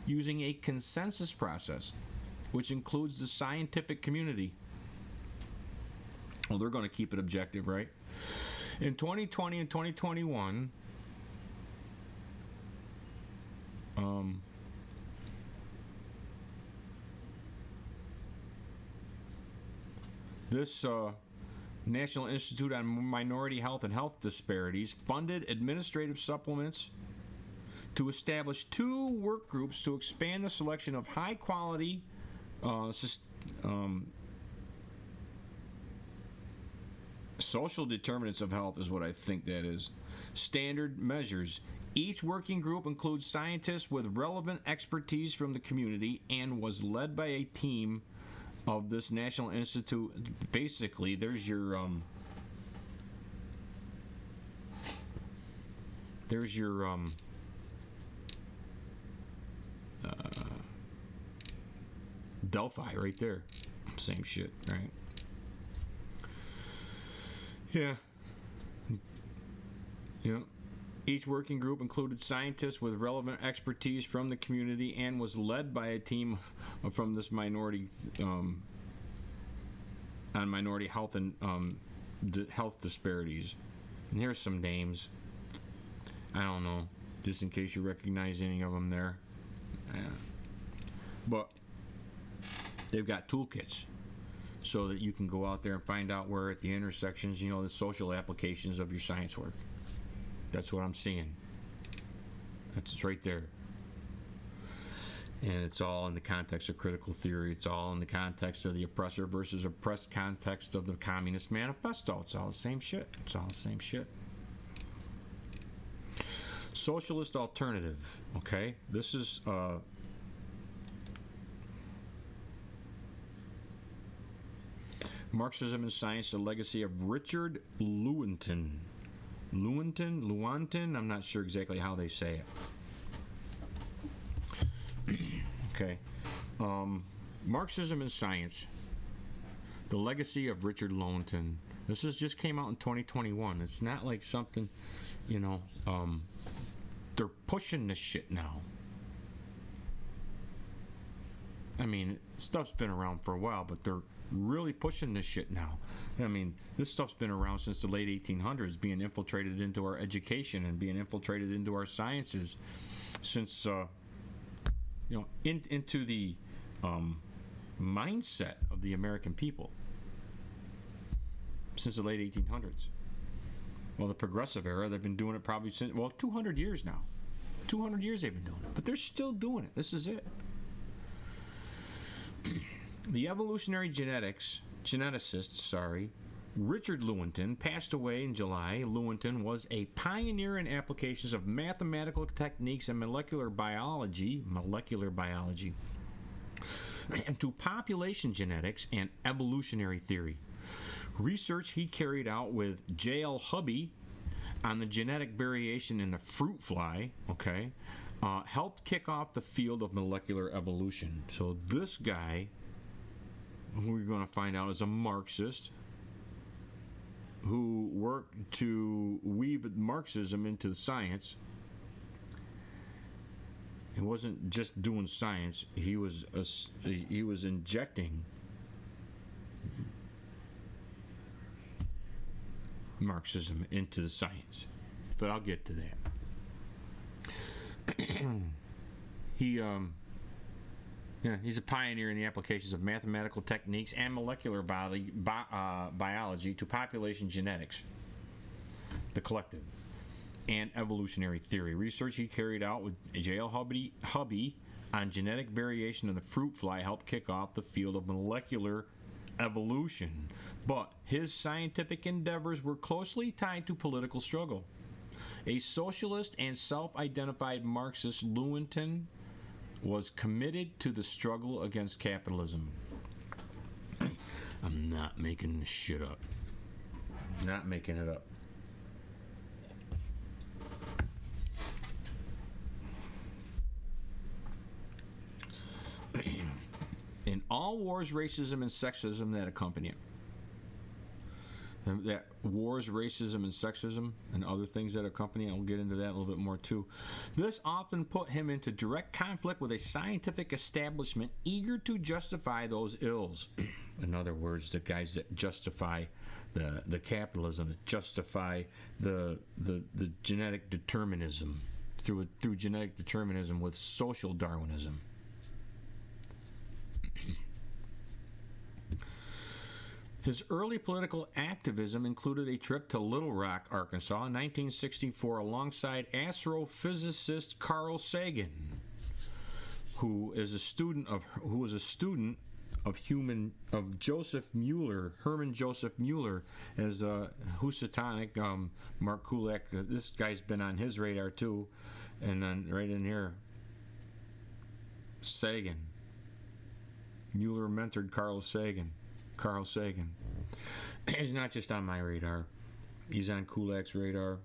using a consensus process, which includes the scientific community. Well, they're going to keep it objective, right? In 2020 and 2021, this National Institute on Minority Health and Health Disparities funded administrative supplements to establish 2 work groups to expand the selection of high-quality social determinants of health is what I think that is. Standard measures. Each working group includes scientists with relevant expertise from the community and was led by a team of this National Institute. Basically, there's your Delphi right there. Same shit, right? Yeah. Each working group included scientists with relevant expertise from the community and was led by a team from this minority on minority health and health disparities. And here's some names. I don't know. just in case you recognize any of them there. But they've got toolkits so that you can go out there and find out where at the intersections, the social applications of your science work. That's what I'm seeing. It's right there. And it's all in the context of critical theory. It's all in the context of the oppressor versus oppressed context of the Communist Manifesto. It's all the same shit. Socialist alternative. Okay? This is... Marxism and Science, the Legacy of Richard Lewontin. Lewontin? I'm not sure exactly how they say it. Okay. Marxism and Science, the Legacy of Richard Lewontin. This just came out in 2021. It's not like something, they're pushing this shit now. I mean, stuff's been around for a while, but they're really pushing this shit now. I mean, this stuff's been around since the late 1800s, being infiltrated into our education and being infiltrated into our sciences since, into the mindset of the American people since the late 1800s. Well, the progressive era, they've been doing it probably since, 200 years now. 200 years they've been doing it, but they're still doing it. This is it. The evolutionary geneticist, Richard Lewontin, passed away in July. Lewontin was a pioneer in applications of mathematical techniques and molecular biology, to population genetics and evolutionary theory. Research he carried out with J.L. Hubby on the genetic variation in the fruit fly, helped kick off the field of molecular evolution. So this guy, who we're going to find out is a Marxist who worked to weave Marxism into science. He wasn't just doing science, he was injecting Marxism into the science. But I'll get to that. He's a pioneer in the applications of mathematical techniques and molecular biology to population genetics, the collective, and evolutionary theory. Research he carried out with J.L. Hubby on genetic variation in the fruit fly helped kick off the field of molecular evolution. But his scientific endeavors were closely tied to political struggle. A socialist and self-identified Marxist, Lewontin was committed to the struggle against capitalism. I'm not making this shit up. Not making it up. In all wars, racism, and sexism that accompany it. That wars, racism, and sexism, and other things that accompany it, I'll get into that a little bit more too. This often put him into direct conflict with a scientific establishment eager to justify those ills. In other words, the guys that justify the capitalism, that justify the genetic determinism through genetic determinism with social Darwinism. His early political activism included a trip to Little Rock, Arkansas in 1964 alongside astrophysicist Carl Sagan, who was a student of Joseph Mueller, Hermann Joseph Mueller, as Housatonic, Mark Kulak. This guy's been on his radar too, and then right in here, Sagan. Mueller mentored Carl Sagan. He's not just on my radar. He's on Kulak's radar.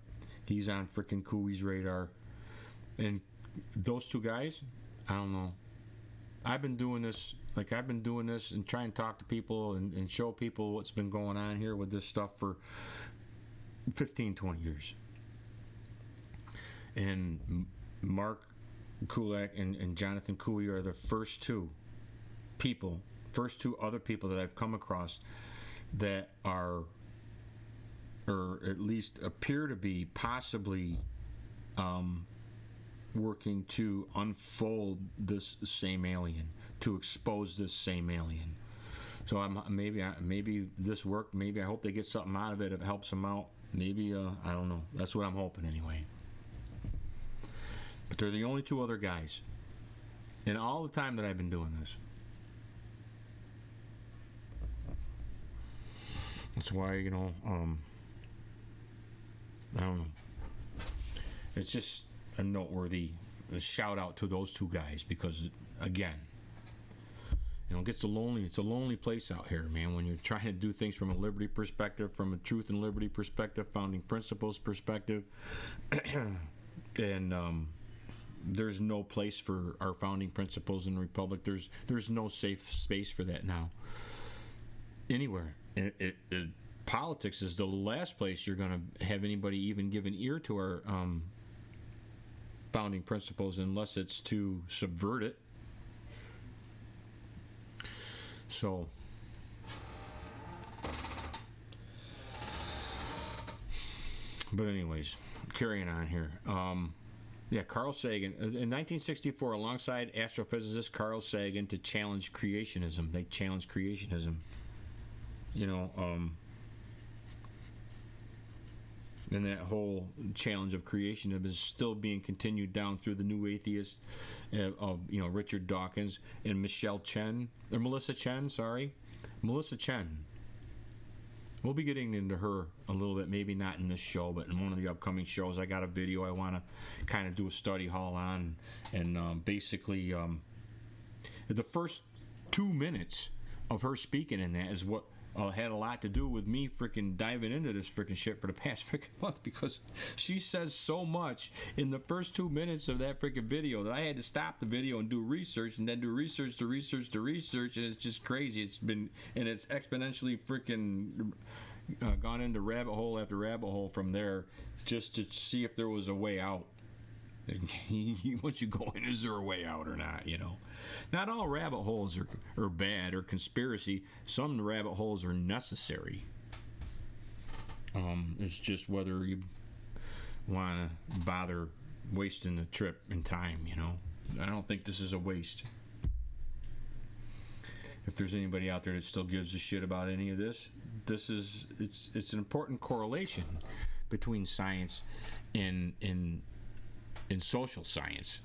He's on frickin' Cooey's radar. And those two guys, I don't know. I've been doing this and trying to talk to people and show people what's been going on here with this stuff for 15, 20 years. And Mark Kulak and Jonathan Cooey are the first two other people that I've come across that are, or at least appear to be possibly working to unfold this same alien, to expose this same alien. So maybe this worked. Maybe I hope they get something out of it. If it helps them out, maybe I don't know. That's what I'm hoping anyway. But they're the only two other guys in all the time that I've been doing this. That's why, I don't know. It's just a noteworthy shout out to those two guys, because again, it gets lonely. It's a lonely place out here, man, when you're trying to do things from a liberty perspective, from a truth and liberty perspective, founding principles perspective. And there's no place for our founding principles in the republic. There's no safe space for that now anywhere. Politics is the last place you're going to have anybody even give an ear to our founding principles, unless it's to subvert it. So, but anyways, carrying on here. Carl Sagan in 1964, alongside astrophysicist Carl Sagan, to challenge creationism. They challenged creationism. And that whole challenge of creationism is still being continued down through the new atheists of Richard Dawkins and Melissa Chen. We'll be getting into her a little bit, maybe not in this show, but in one of the upcoming shows. I got a video I want to kind of do a study hall on, and basically the first 2 minutes of her speaking in that is what had a lot to do with me freaking diving into this freaking shit for the past freaking month, because she says so much in the first 2 minutes of that freaking video that I had to stop the video and do research, and then do research, and it's just crazy. It's exponentially freaking gone into rabbit hole after rabbit hole from there, just to see if there was a way out. Once you go in, is there a way out or not? Not all rabbit holes are bad or conspiracy. Some rabbit holes are necessary. It's just whether you want to bother wasting the trip and time. I don't think this is a waste. If there's anybody out there that still gives a shit about any of this, it's an important correlation between science and social science,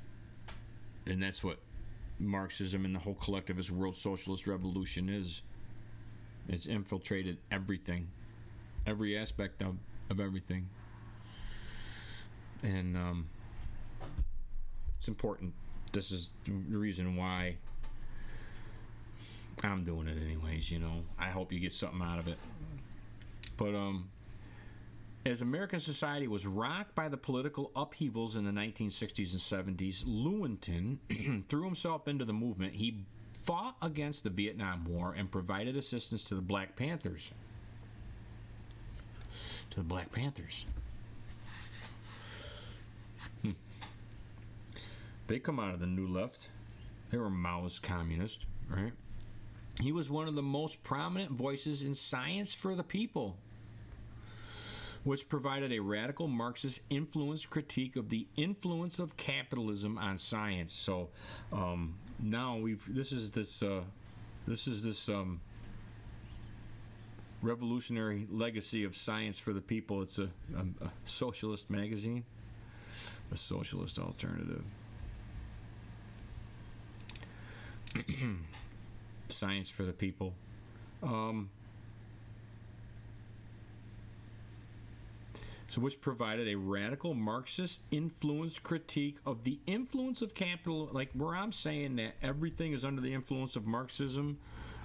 and that's what Marxism and the whole collectivist world socialist revolution is. It's infiltrated everything, every aspect of everything, and it's important. This is the reason why I'm doing it anyways. I hope you get something out of it. But as American society was rocked by the political upheavals in the 1960s and 70s, Lewontin threw himself into the movement. He fought against the Vietnam War and provided assistance to the Black Panthers. They come out of the New Left. They were Maoist communists, right? He was one of the most prominent voices in Science for the People, which provided a radical Marxist influence critique of the influence of capitalism on science. So now this is this revolutionary legacy of Science for the People. It's a socialist magazine, a socialist alternative. Science for the People. Which provided a radical Marxist influence critique of the influence of capital. Like where I'm saying that everything is under the influence of Marxism,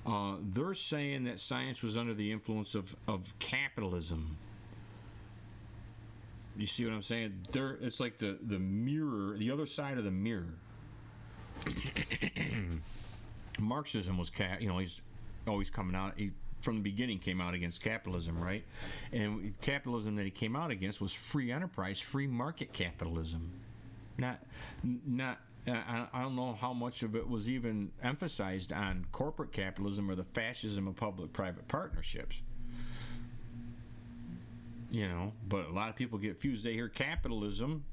they're saying that science was under the influence of capitalism. You see what I'm saying? It's like the mirror, the other side of the mirror. Marxism was, he's always coming out. From the beginning came out against capitalism, right? And capitalism that he came out against was free enterprise, free market capitalism. I don't know how much of it was even emphasized on corporate capitalism or the fascism of public-private partnerships. But a lot of people get fused. They hear capitalism,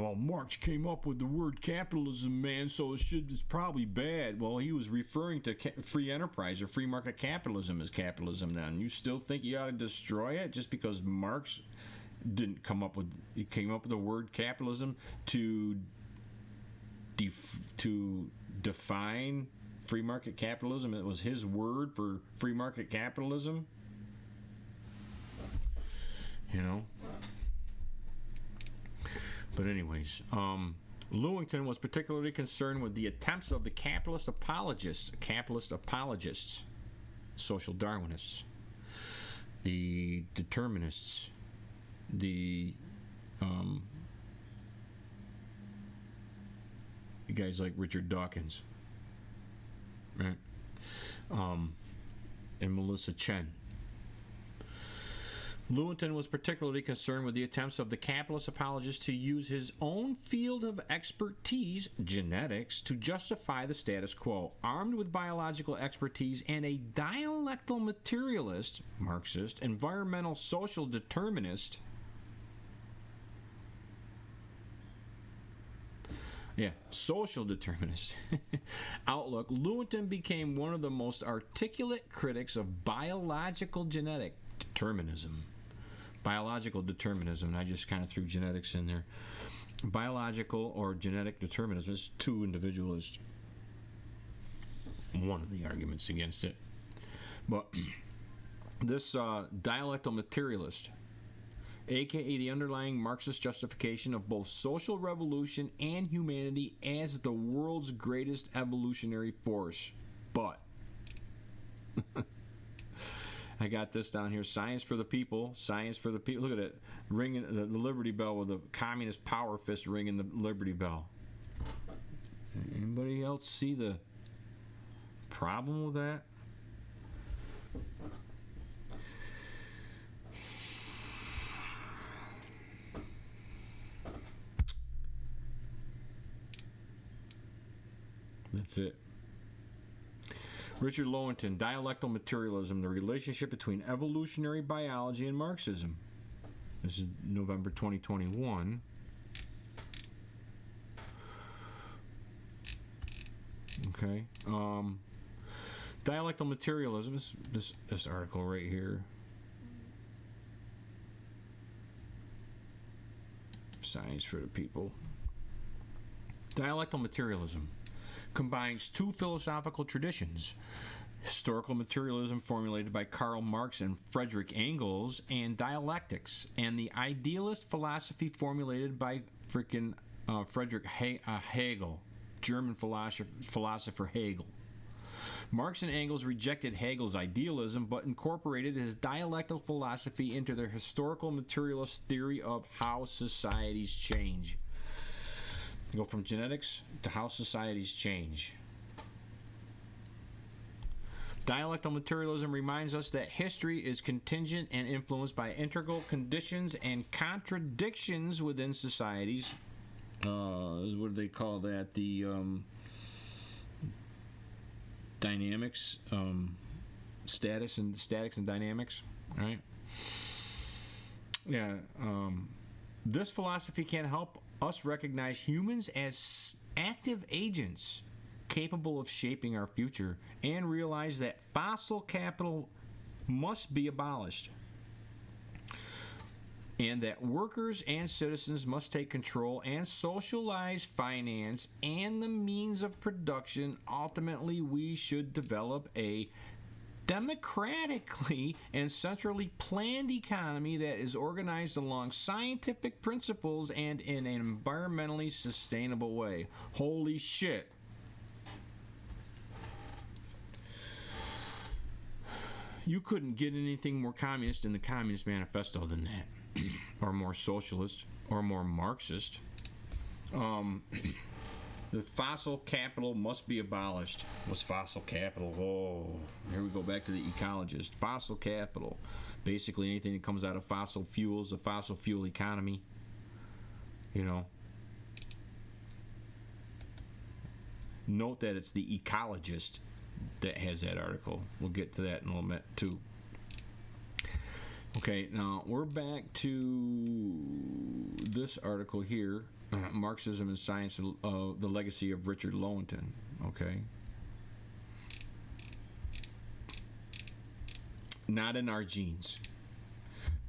well, Marx came up with the word capitalism, man, so it's probably bad. Well, he was referring to free enterprise or free market capitalism as capitalism then. You still think you ought to destroy it just because Marx he came up with the word capitalism to define free market capitalism? It was his word for free market capitalism. You know? But anyways, Lewington was particularly concerned with the attempts of the capitalist apologists, social Darwinists, the determinists, the guys like Richard Dawkins, right? And Melissa Chen. Lewington was particularly concerned with the attempts of the capitalist apologists to use his own field of expertise, genetics, to justify the status quo. Armed with biological expertise and a dialectal materialist, Marxist, environmental social determinist, social determinist outlook, Lewington became one of the most articulate critics of biological genetic determinism. Biological determinism, and I just kind of threw genetics in there. Biological or genetic determinism is too individualist. One of the arguments against it. But this dialectal materialist, aka the underlying Marxist justification of both social revolution and humanity as the world's greatest evolutionary force. But I got this down here. Science for the people. Science for the people. Look at it. Ringing the Liberty Bell with a communist power fist ringing the Liberty Bell. Anybody else see the problem with that? That's it. Richard Lewington, Dialectal Materialism, the relationship between evolutionary biology and Marxism. This is November 2021. Okay. Dialectal Materialism, this article right here. Science for the people. Dialectal Materialism combines two philosophical traditions: historical materialism formulated by Karl Marx and Friedrich Engels, and dialectics, and the idealist philosophy formulated by Friedrich Hegel, German philosopher Hegel. Marx and Engels rejected Hegel's idealism, but incorporated his dialectical philosophy into their historical materialist theory of how societies change. Go from genetics to how societies change. Dialectal materialism reminds us that history is contingent and influenced by integral conditions and contradictions within societies. What do they call that? The dynamics, statics and dynamics, right? Yeah. This philosophy can help us recognize humans as active agents capable of shaping our future, and realize that fossil capital must be abolished, and that workers and citizens must take control and socialize finance and the means of production. Ultimately, we should develop a democratically and centrally planned economy that is organized along scientific principles and in an environmentally sustainable way. Holy shit. You couldn't get anything more communist in the Communist Manifesto than that. Or more socialist, or more Marxist. The fossil capital must be abolished. What's fossil capital? Oh, here we go back to the ecologist. Fossil capital. Basically anything that comes out of fossil fuels, a fossil fuel economy. You know. Note that it's the ecologist that has that article. We'll get to that in a little bit too. Okay, now we're back to this article here. Marxism and Science, the Legacy of Richard Lewontin. Okay. Not in our genes.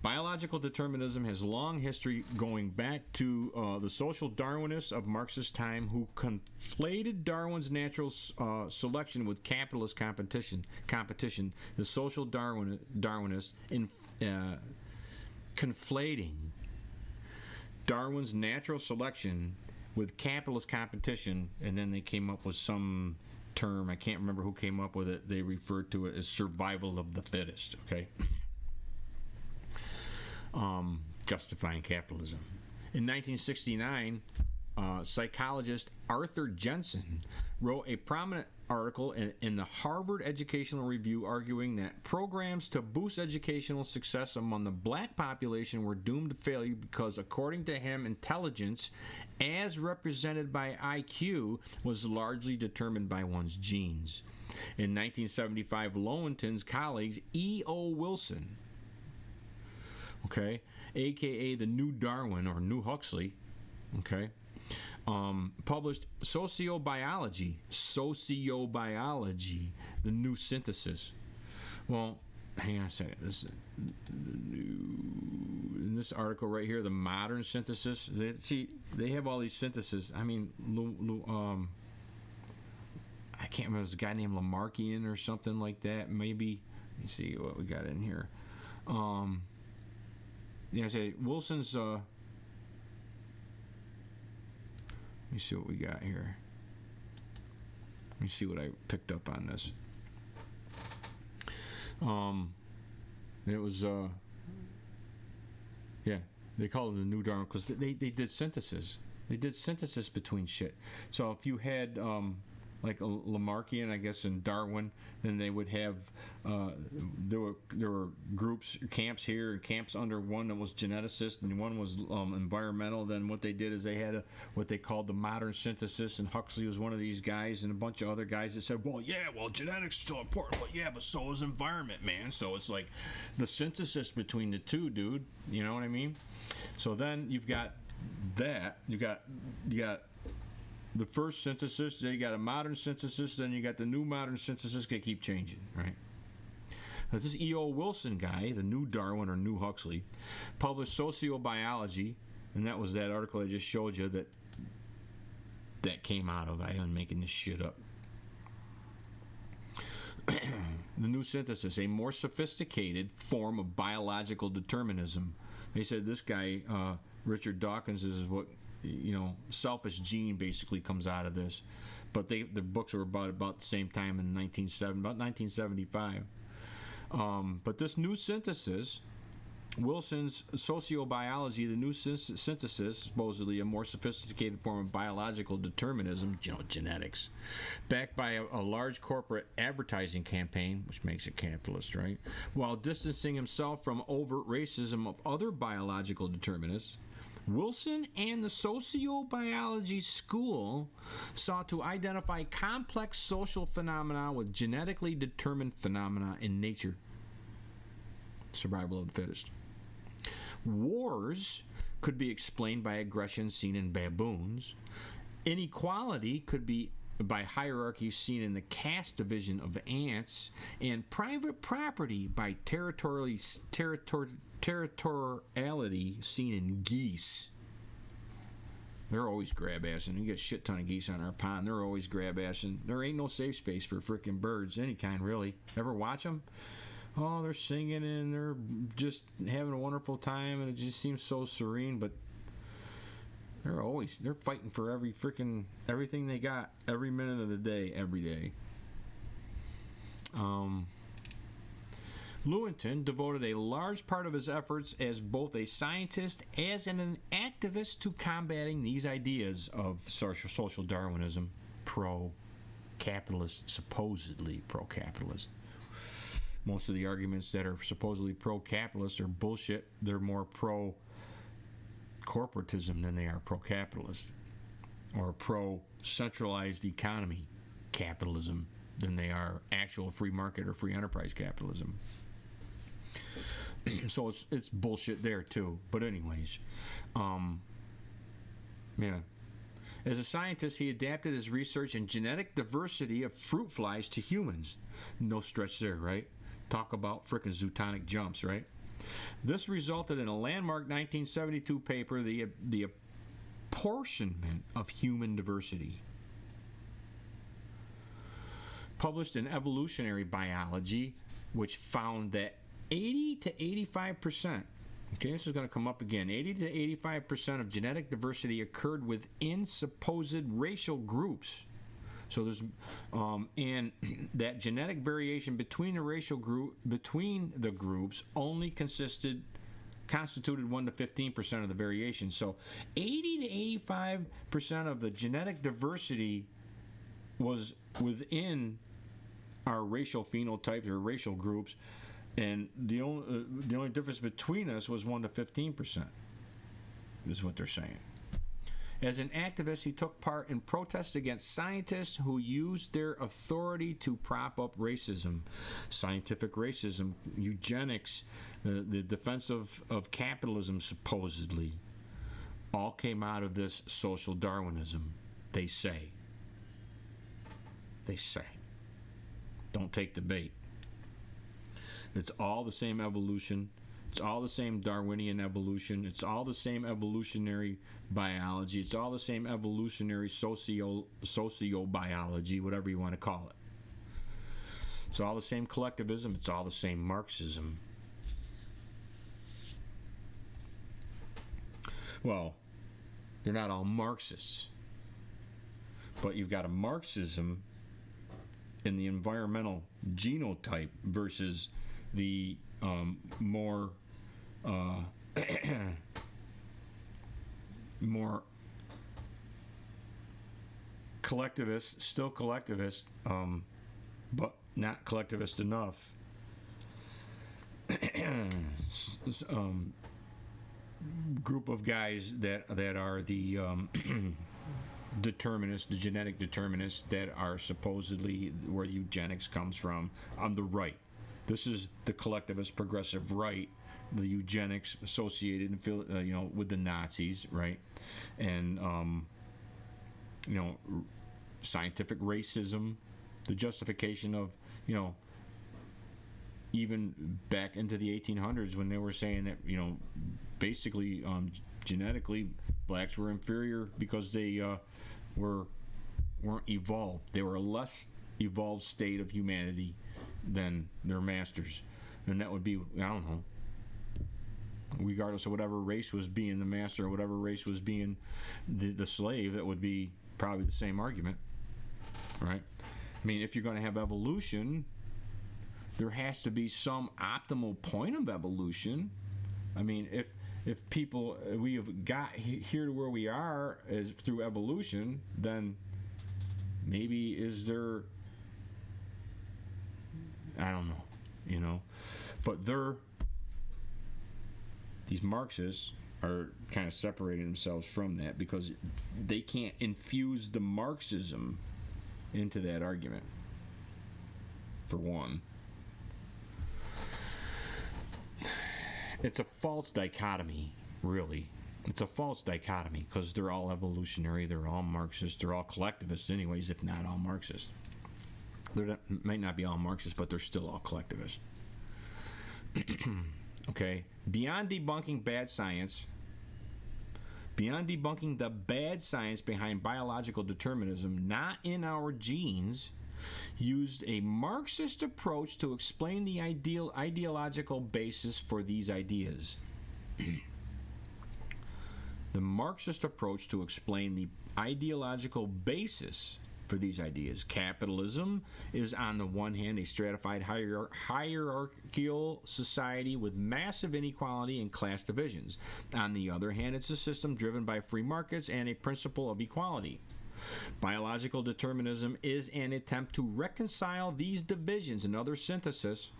Biological determinism has long history going back to the social Darwinists of Marxist time, who conflated Darwin's natural selection with capitalist competition. The social Darwinists in conflating Darwin's natural selection with capitalist competition, and then they came up with some term, I can't remember who came up with it, they referred to it as survival of the fittest, okay? Justifying capitalism. In 1969, psychologist Arthur Jensen wrote a prominent article in the Harvard Educational Review arguing that programs to boost educational success among the black population were doomed to failure because, according to him, intelligence, as represented by IQ, was largely determined by one's genes. In 1975, Lewontin's colleagues E.O. Wilson, okay, aka the New Darwin or New Huxley, okay, published Sociobiology, the New Synthesis. Well, hang on a second. In this article right here, the Modern Synthesis. They have all these syntheses. I mean, I can't remember. There's a guy named Lamarckian or something like that. Maybe. Let me see what we got in here. I say Wilson's. Let me see what we got here. Let me see what I picked up on this. It was they call it the New Darwin because they did synthesis. They did synthesis between shit. So if you had like a Lamarckian, I guess, and Darwin, then they would have there were groups, camps here, and camps under one that was geneticist, and one was environmental. Then what they did is they had what they called the Modern Synthesis, and Huxley was one of these guys, and a bunch of other guys that said, well, genetics is still important, but so is environment, man. So it's like the synthesis between the two, dude. You know what I mean? So then you've got that. You got the first synthesis, then you got a modern synthesis, then you got the new modern synthesis. They keep changing, right? Now, this E.O. Wilson guy, the New Darwin or New Huxley, published Sociobiology, and that was that article I just showed you that came out of. I am making this shit up. The New Synthesis, a more sophisticated form of biological determinism. They said this guy, Richard Dawkins, is what, selfish gene basically comes out of this. But the books were about the same time in 1975. But this New Synthesis, Wilson's Sociobiology, the New Synthesis, supposedly a more sophisticated form of biological determinism, genetics, backed by a large corporate advertising campaign, which makes it capitalist, right? While distancing himself from overt racism of other biological determinists, Wilson and the sociobiology school sought to identify complex social phenomena with genetically determined phenomena in nature. Survival of the fittest. Wars could be explained by aggression seen in baboons. Inequality could be by hierarchy seen in the caste division of ants. And private property by territoriality seen in geese. They're always grab-assing. We get a shit ton of geese on our pond. They're always grab-assing. There ain't no safe space for freaking birds, any kind, really. Ever watch them? Oh, they're singing and they're just having a wonderful time, and it just seems so serene, but they're fighting for everything they got every minute of the day, every day. Lewontin devoted a large part of his efforts as both a scientist as an activist to combating these ideas of social Darwinism, pro-capitalist, supposedly pro-capitalist. Most of the arguments that are supposedly pro-capitalist are bullshit. They're more pro-corporatism than they are pro-capitalist, or pro-centralized economy capitalism than they are actual free market or free enterprise capitalism. So it's bullshit there too. But anyways, Yeah. As a scientist, he adapted his research in genetic diversity of fruit flies to humans. No stretch there, right? Talk about frickin' zootonic jumps, right? This resulted in a landmark 1972 paper, the apportionment of human diversity, published in Evolutionary Biology, which found that 80 to 85%, okay, this is going to come up again, 80 to 85% of genetic diversity occurred within supposed racial groups. So there's, and that genetic variation between the groups only constituted 1 to 15% of the variation. So 80 to 85% of the genetic diversity was within our racial phenotypes or racial groups, and the only difference between us was 1 to 15%. Is what they're saying. As an activist, he took part in protests against scientists who used their authority to prop up racism, scientific racism, eugenics, the defense of capitalism, supposedly, all came out of this social Darwinism, they say. They say. Don't take the bait. It's all the same evolution. It's all the same Darwinian evolution. It's all the same evolutionary biology. It's all the same evolutionary sociobiology, whatever you want to call it. It's all the same collectivism. It's all the same Marxism. Well, they're not all Marxists. But you've got a Marxism in the environmental genotype versus the more more collectivist, still collectivist, but not collectivist enough. Group of guys that are the determinists, the genetic determinists that are supposedly where eugenics comes from on the right. This is the collectivist progressive right, the eugenics associated, with the Nazis, right? And scientific racism, the justification of, even back into the 1800s when they were saying that, basically genetically blacks were inferior because they weren't evolved. They were a less evolved state of humanity than their masters, and that would be, I don't know, regardless of whatever race was being the master or whatever race was being the slave, that would be probably the same argument, right? I mean, if you're going to have evolution, there has to be some optimal point of evolution. I mean, if people, we have got here to where we are as through evolution, then maybe is there, I don't know, but these Marxists are kind of separating themselves from that because they can't infuse the Marxism into that argument, for one. It's a false dichotomy, really. It's a false dichotomy because they're all evolutionary, they're all Marxists, they're all collectivists anyways, if not all Marxists. They might not be all Marxists, but they're still all collectivists. Okay? Beyond debunking the bad science behind biological determinism, not in our genes, used a Marxist approach to explain the ideological basis for these ideas. The Marxist approach to explain the ideological basis for these ideas. Capitalism is, on the one hand, a stratified hierarchical society with massive inequality and class divisions. On the other hand, it's a system driven by free markets and a principle of equality. Biological determinism is an attempt to reconcile these divisions and other synthesis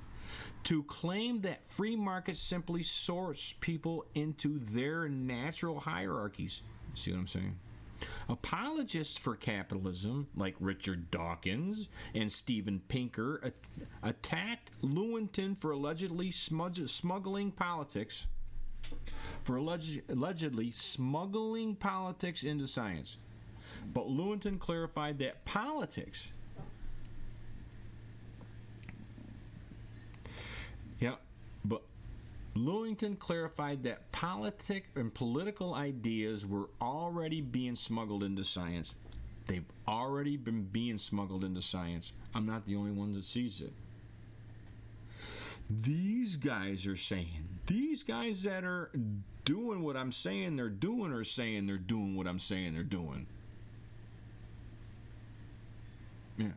to claim that free markets simply source people into their natural hierarchies. See what I'm saying? Apologists for capitalism, like Richard Dawkins and Steven Pinker, attacked Lewontin for allegedly smuggling politics for allegedly smuggling politics into science. But Lewontin clarified that politics, but Lewontin clarified that politic and political ideas were already being smuggled into science. They've already been being smuggled into science. I'm not the only one that sees it. These guys are saying, these guys that are doing what I'm saying they're doing are saying they're doing what I'm saying they're doing. Yeah.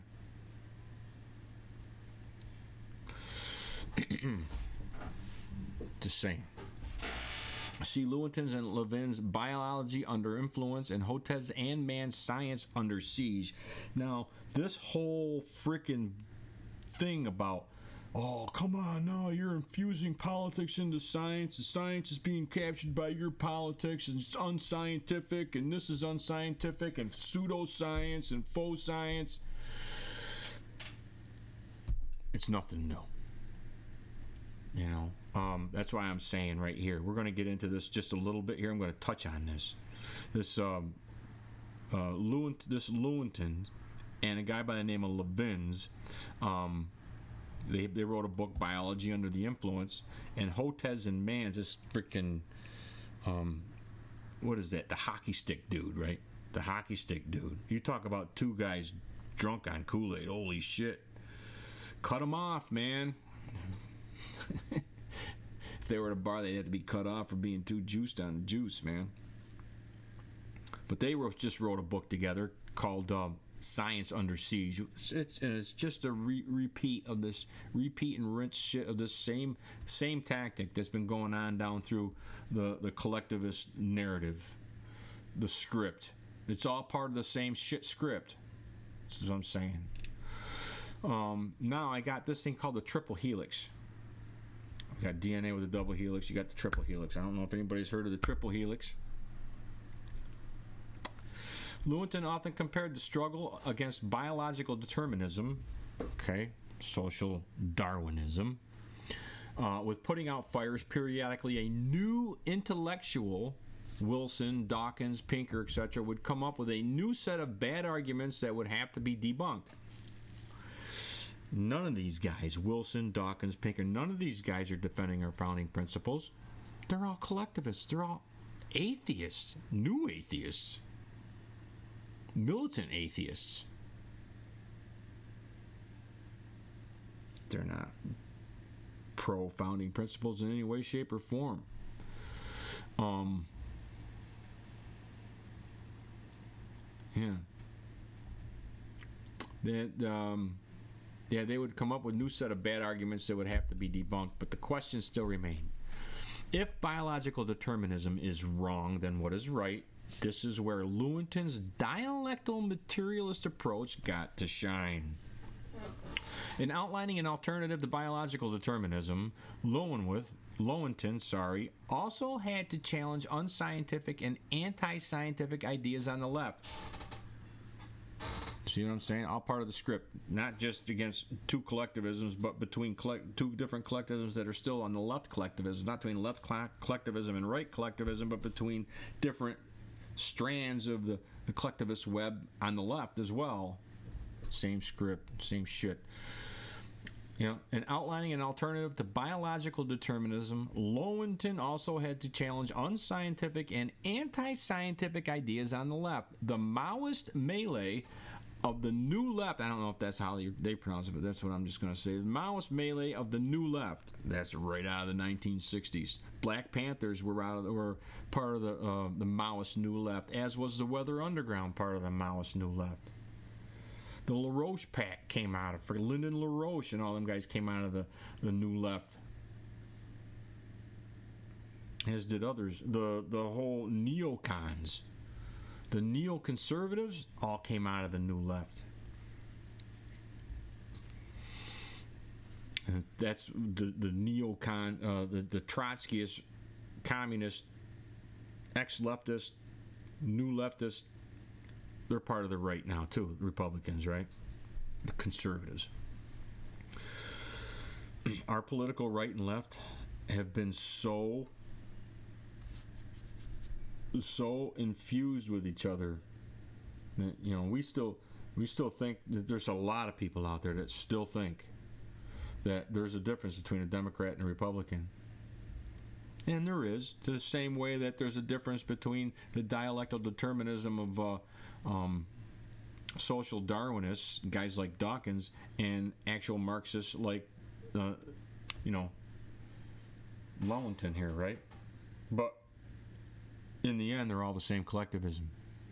Just saying. See Lewontin's and Levin's biology under influence and Hotez and man's science under siege. Now, this whole freaking thing about, oh, come on, no, you're infusing politics into science. The science is being captured by your politics, and it's unscientific, and this is unscientific, and pseudoscience and faux science. It's nothing new. You know, that's why I'm saying right here, we're going to get into this just a little bit here. I'm going to touch on this. This Lewontin and a guy by the name of Levin's, they wrote a book, Biology Under the Influence, and Hotez and Mans, this freaking, what is that? The hockey stick dude, right? The hockey stick dude. You talk about two guys drunk on Kool-Aid. Holy shit. Cut them off, man. If they were at a bar, they'd have to be cut off for being too juiced on juice, man. But they just wrote a book together called Science Under Siege. It's just a repeat of this, repeat and rinse shit of this same tactic that's been going on down through the collectivist narrative, the script. It's all part of the same shit script. That's what I'm saying. Now I got this thing called the triple helix. You got DNA with a double helix. You got the triple helix. I don't know if anybody's heard of the triple helix. Lewontin often compared the struggle against biological determinism, social Darwinism, with putting out fires periodically. A new intellectual, Wilson, Dawkins, Pinker, etc., would come up with a new set of bad arguments that would have to be debunked. None of these guys, Wilson, Dawkins, Pinker, none of these guys are defending our founding principles. They're all collectivists. They're all atheists, new atheists, militant atheists. They're not pro-founding principles in any way, shape, or form. They would come up with a new set of bad arguments that would have to be debunked, but the questions still remain. If biological determinism is wrong, then what is right? This is where Lewontin's dialectical materialist approach got to shine. In outlining an alternative to biological determinism, Lewontin also had to challenge unscientific and anti-scientific ideas on the left. See what I'm saying? All part of the script. Not just against two collectivisms, but between two different collectivisms that are still on the left collectivism. Not between left collectivism and right collectivism, but between different strands of the collectivist web on the left as well. Same script, same shit. In outlining an alternative to biological determinism, Lewontin also had to challenge unscientific and anti-scientific ideas on the left. The Maoist melee of the New Left, I don't know if that's how they pronounce it, but that's what I'm just going to say. The Maoist melee of the New Left, that's right out of the 1960s. Black Panthers were part of the Maoist New Left, as was the Weather Underground part of the Maoist New Left. The LaRoche Pact came out of, for Lyndon LaRoche and all them guys came out of the New Left. As did others. The whole neocons. The neoconservatives all came out of the New Left. And that's the neocon, the Trotskyist, communist, ex-leftist, new leftist. They're part of the right now too, the Republicans, right? The conservatives. Our political right and left have been so so infused with each other that, you know, we still think that there's a lot of people out there that still think that there's a difference between a Democrat and a Republican. And there is, to the same way that there's a difference between the dialectical determinism of social Darwinists, guys like Dawkins, and actual Marxists like, you know, Lewontin here, right? But in the end, they're all the same collectivism.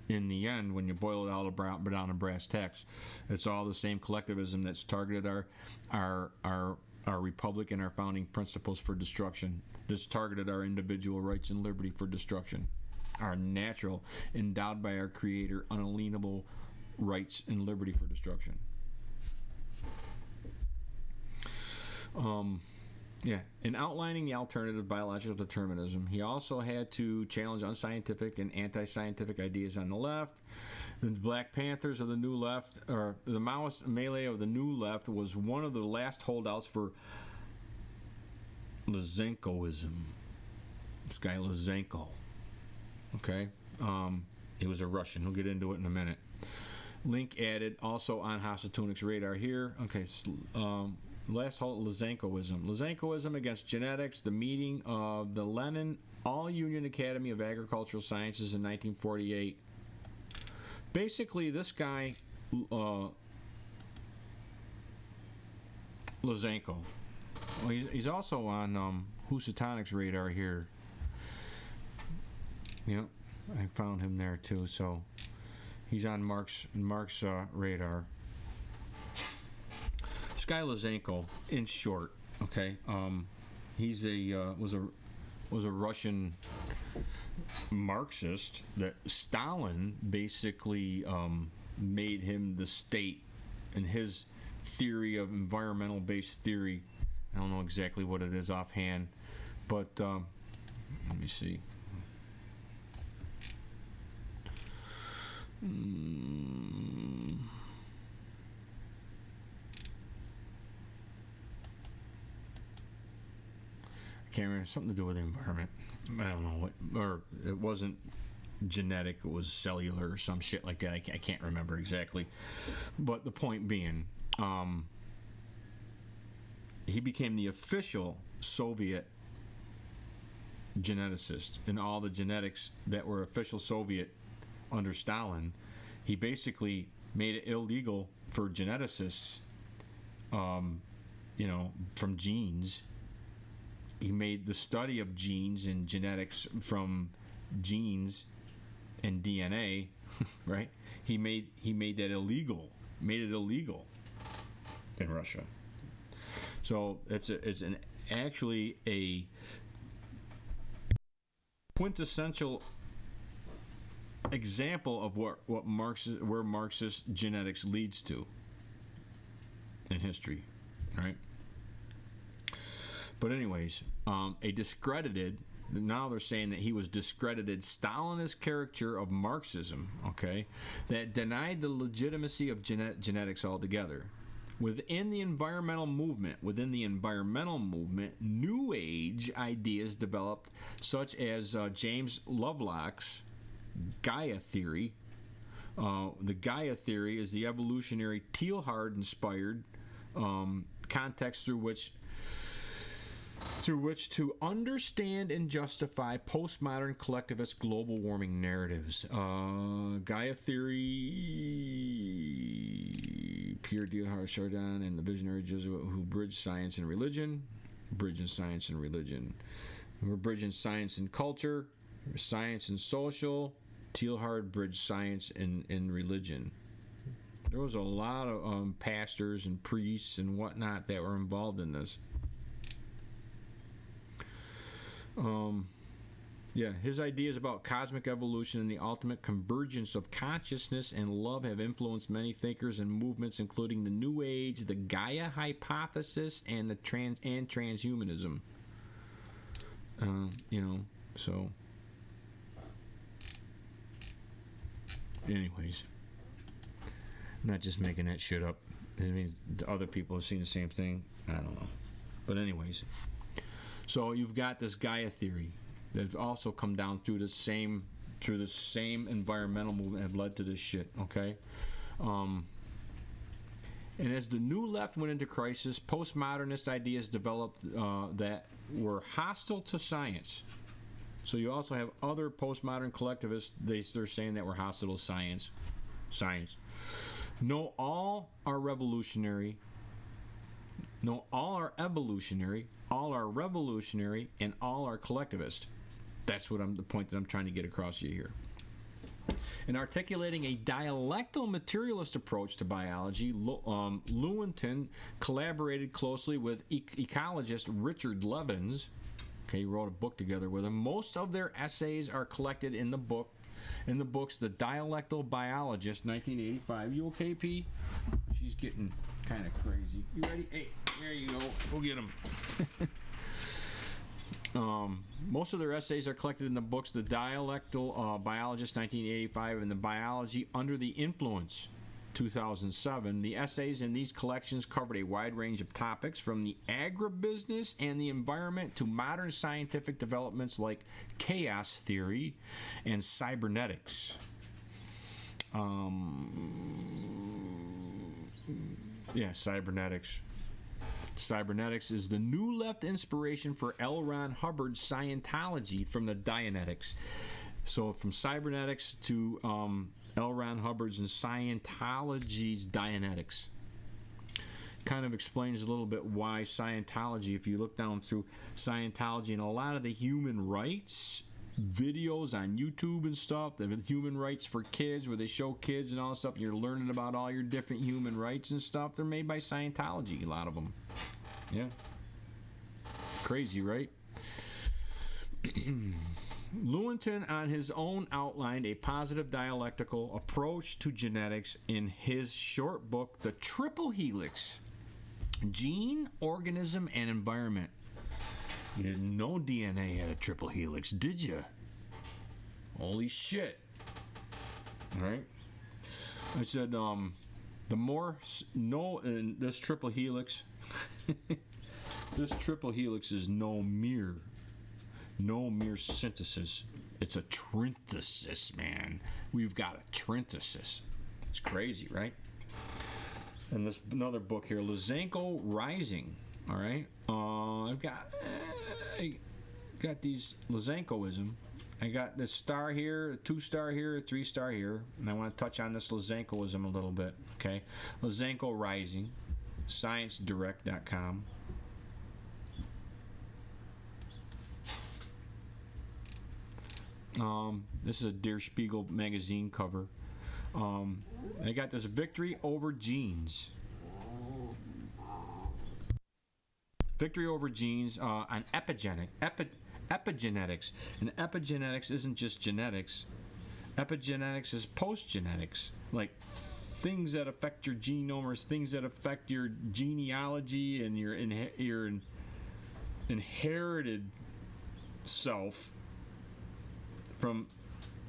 In the end, when you boil it all down to brass tacks, it's all the same collectivism that's targeted our republic and our founding principles for destruction. This targeted our individual rights and liberty for destruction. Our natural, endowed by our Creator, unalienable rights and liberty for destruction. In outlining the alternative biological determinism, he also had to challenge unscientific and anti-scientific ideas on the left. The Black Panthers of the New Left, or the Maoist melee of the New Left, was one of the last holdouts for Lysenkoism. This guy Lysenko. Okay? He was a Russian. We'll get into it in a minute. Link added, also on Hasatunik's radar here. Okay, last halt, Lysenkoism. Lysenkoism against genetics, the meeting of the Lenin All-Union Academy of Agricultural Sciences in 1948. Basically, this guy, Lysenko, well, he's also on Hasatunik's radar here. Yep, I found him there too, so he's on Mark's radar. Guy Lysenko, in short, okay, he's was a Russian Marxist that Stalin basically made him the state, and his theory of environmental-based theory. I don't know exactly what it is offhand, but let me see. Can't remember, something to do with the environment. I don't know what, or it wasn't genetic, it was cellular or some shit like that. I can't remember exactly. But the point being, he became the official Soviet geneticist, and all the genetics that were official Soviet under Stalin, he basically made it illegal for geneticists, you know, from genes. He made the study of genes and genetics from genes and DNA, right? He made that illegal. Made it illegal in Russia. So it's actually a quintessential example of where Marxist genetics leads to in history, right? But anyways, a discredited, now they're saying that he was discredited Stalinist caricature of Marxism, okay, that denied the legitimacy of genetics altogether. Within the environmental movement, New Age ideas developed, such as James Lovelock's Gaia theory. The Gaia theory is the evolutionary Teilhard-inspired context through which to understand and justify postmodern collectivist global warming narratives. Gaia theory, Pierre Teilhard Chardin, and the visionary Jesuit who bridged science and religion. Bridging science and religion. We're bridging science and culture, science and social. Teilhard bridged science and religion. There was a lot of pastors and priests and whatnot that were involved in this. His ideas about cosmic evolution and the ultimate convergence of consciousness and love have influenced many thinkers and movements, including the New Age, the Gaia hypothesis, and transhumanism. So. Anyways, I'm not just making that shit up. I mean, other people have seen the same thing. I don't know. But anyways. So you've got this Gaia theory that's also come down through the same through the same environmental movement have led to this shit, okay? And as the new left went into crisis, postmodernist ideas developed that were hostile to science. So you also have other postmodern collectivists, they're saying that we're hostile to science. No, all are revolutionary. No, all are evolutionary. All are revolutionary, and all are collectivist. That's what the point that I'm trying to get across to you here. In articulating a dialectal materialist approach to biology, Lewontin collaborated closely with ecologist Richard Levins. Okay, he wrote a book together with him. Most of their essays are collected in the books The Dialectal Biologist, 1985. You okay, P? She's getting kind of crazy. You ready? Hey, there you go. Go get him. Most of their essays are collected in the books The Dialectal Biologist, 1985, and The Biology Under the Influence, 2007. The essays in these collections covered a wide range of topics, from the agribusiness and the environment to modern scientific developments like chaos theory and cybernetics. Cybernetics. Cybernetics is the new left inspiration for L. Ron Hubbard's Scientology from the Dianetics. So from cybernetics to L. Ron Hubbard's and Scientology's Dianetics. Kind of explains a little bit why Scientology, if you look down through Scientology and a lot of the human rights videos on YouTube and stuff, the human rights for kids, where they show kids and all that stuff, and you're learning about all your different human rights and stuff, they're made by Scientology, a lot of them. Yeah. Crazy, right? Lewontin on his own outlined a positive dialectical approach to genetics in his short book, The Triple Helix: Gene, Organism, and Environment. You didn't know DNA had a triple helix, did you? Holy shit. All right. I said, this triple helix, this triple helix is no mere synthesis. It's a trinthesis, man. We've got a trinthesis. It's crazy, right? And this another book here, Lysenko Rising. All right. I've got these Lysenkoism. I got this star here, a 2-star here, a 3-star here, and I want to touch on this Lysenkoism a little bit. Okay, Lysenko Rising, ScienceDirect.com. This is a Der Spiegel magazine cover. I got this Victory Over Genes. Victory Over Genes on epigenetics. And epigenetics isn't just genetics. Epigenetics is post-genetics. Like things that affect your genome or things that affect your genealogy and your inherited self from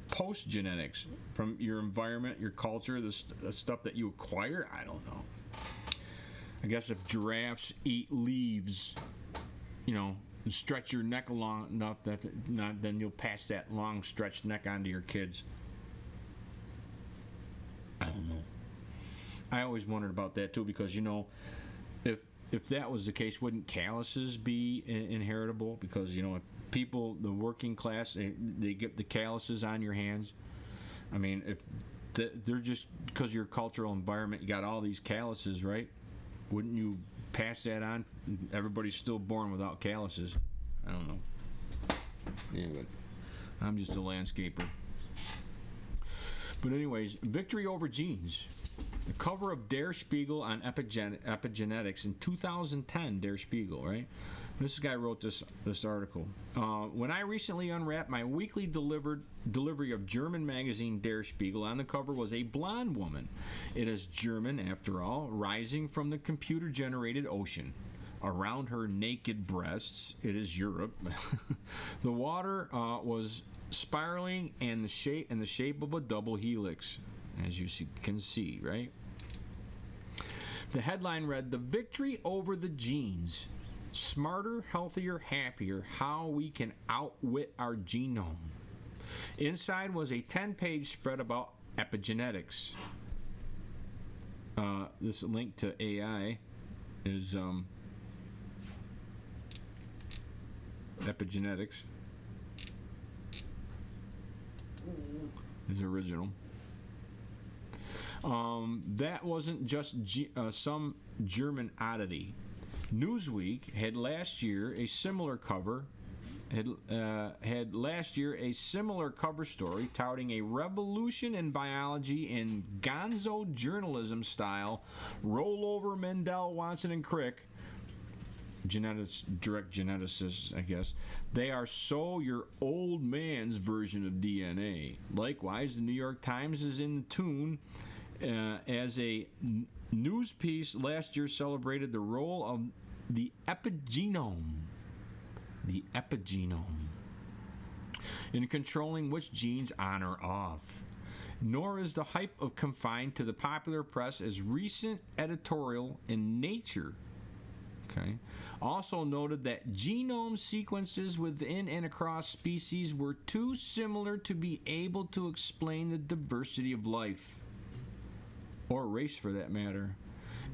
post-genetics, from your environment, your culture, the stuff that you acquire. I don't know. I guess if giraffes eat leaves, and stretch your neck long enough then you'll pass that long stretched neck on to your kids. I don't know. I always wondered about that too, because if that was the case, wouldn't calluses be inheritable? Because if people, the working class, they get the calluses on your hands. I mean, if they're just because your cultural environment, you got all these calluses, right? Wouldn't you pass that on? Everybody's still born without calluses. I don't know. Anyway, I'm just a landscaper. But anyways, Victory Over Genes. The cover of Der Spiegel on epigenetics in 2010, Der Spiegel, right? This guy wrote this article. When I recently unwrapped my weekly delivery of German magazine Der Spiegel, on the cover was a blonde woman. It is German, after all, rising from the computer-generated ocean. Around her naked breasts, it is Europe. The water was spiraling in the shape of a double helix, as you can see, right? The headline read, "The Victory Over the Genes. Smarter, healthier, happier, how we can outwit our genome." Inside was a 10-page spread about epigenetics. This link to AI is epigenetics. Is original. That wasn't just some German oddity. Newsweek had last year a similar cover story touting a revolution in biology in gonzo journalism style. Rollover Mendel, Watson, and Crick, direct geneticists, I guess. They are so your old man's version of DNA. Likewise, the New York Times is in tune as a news piece last year celebrated the role of the epigenome in controlling which genes on or off. Nor is the hype of confined to the popular press, as recent editorial in Nature also noted that genome sequences within and across species were too similar to be able to explain the diversity of life, or race for that matter.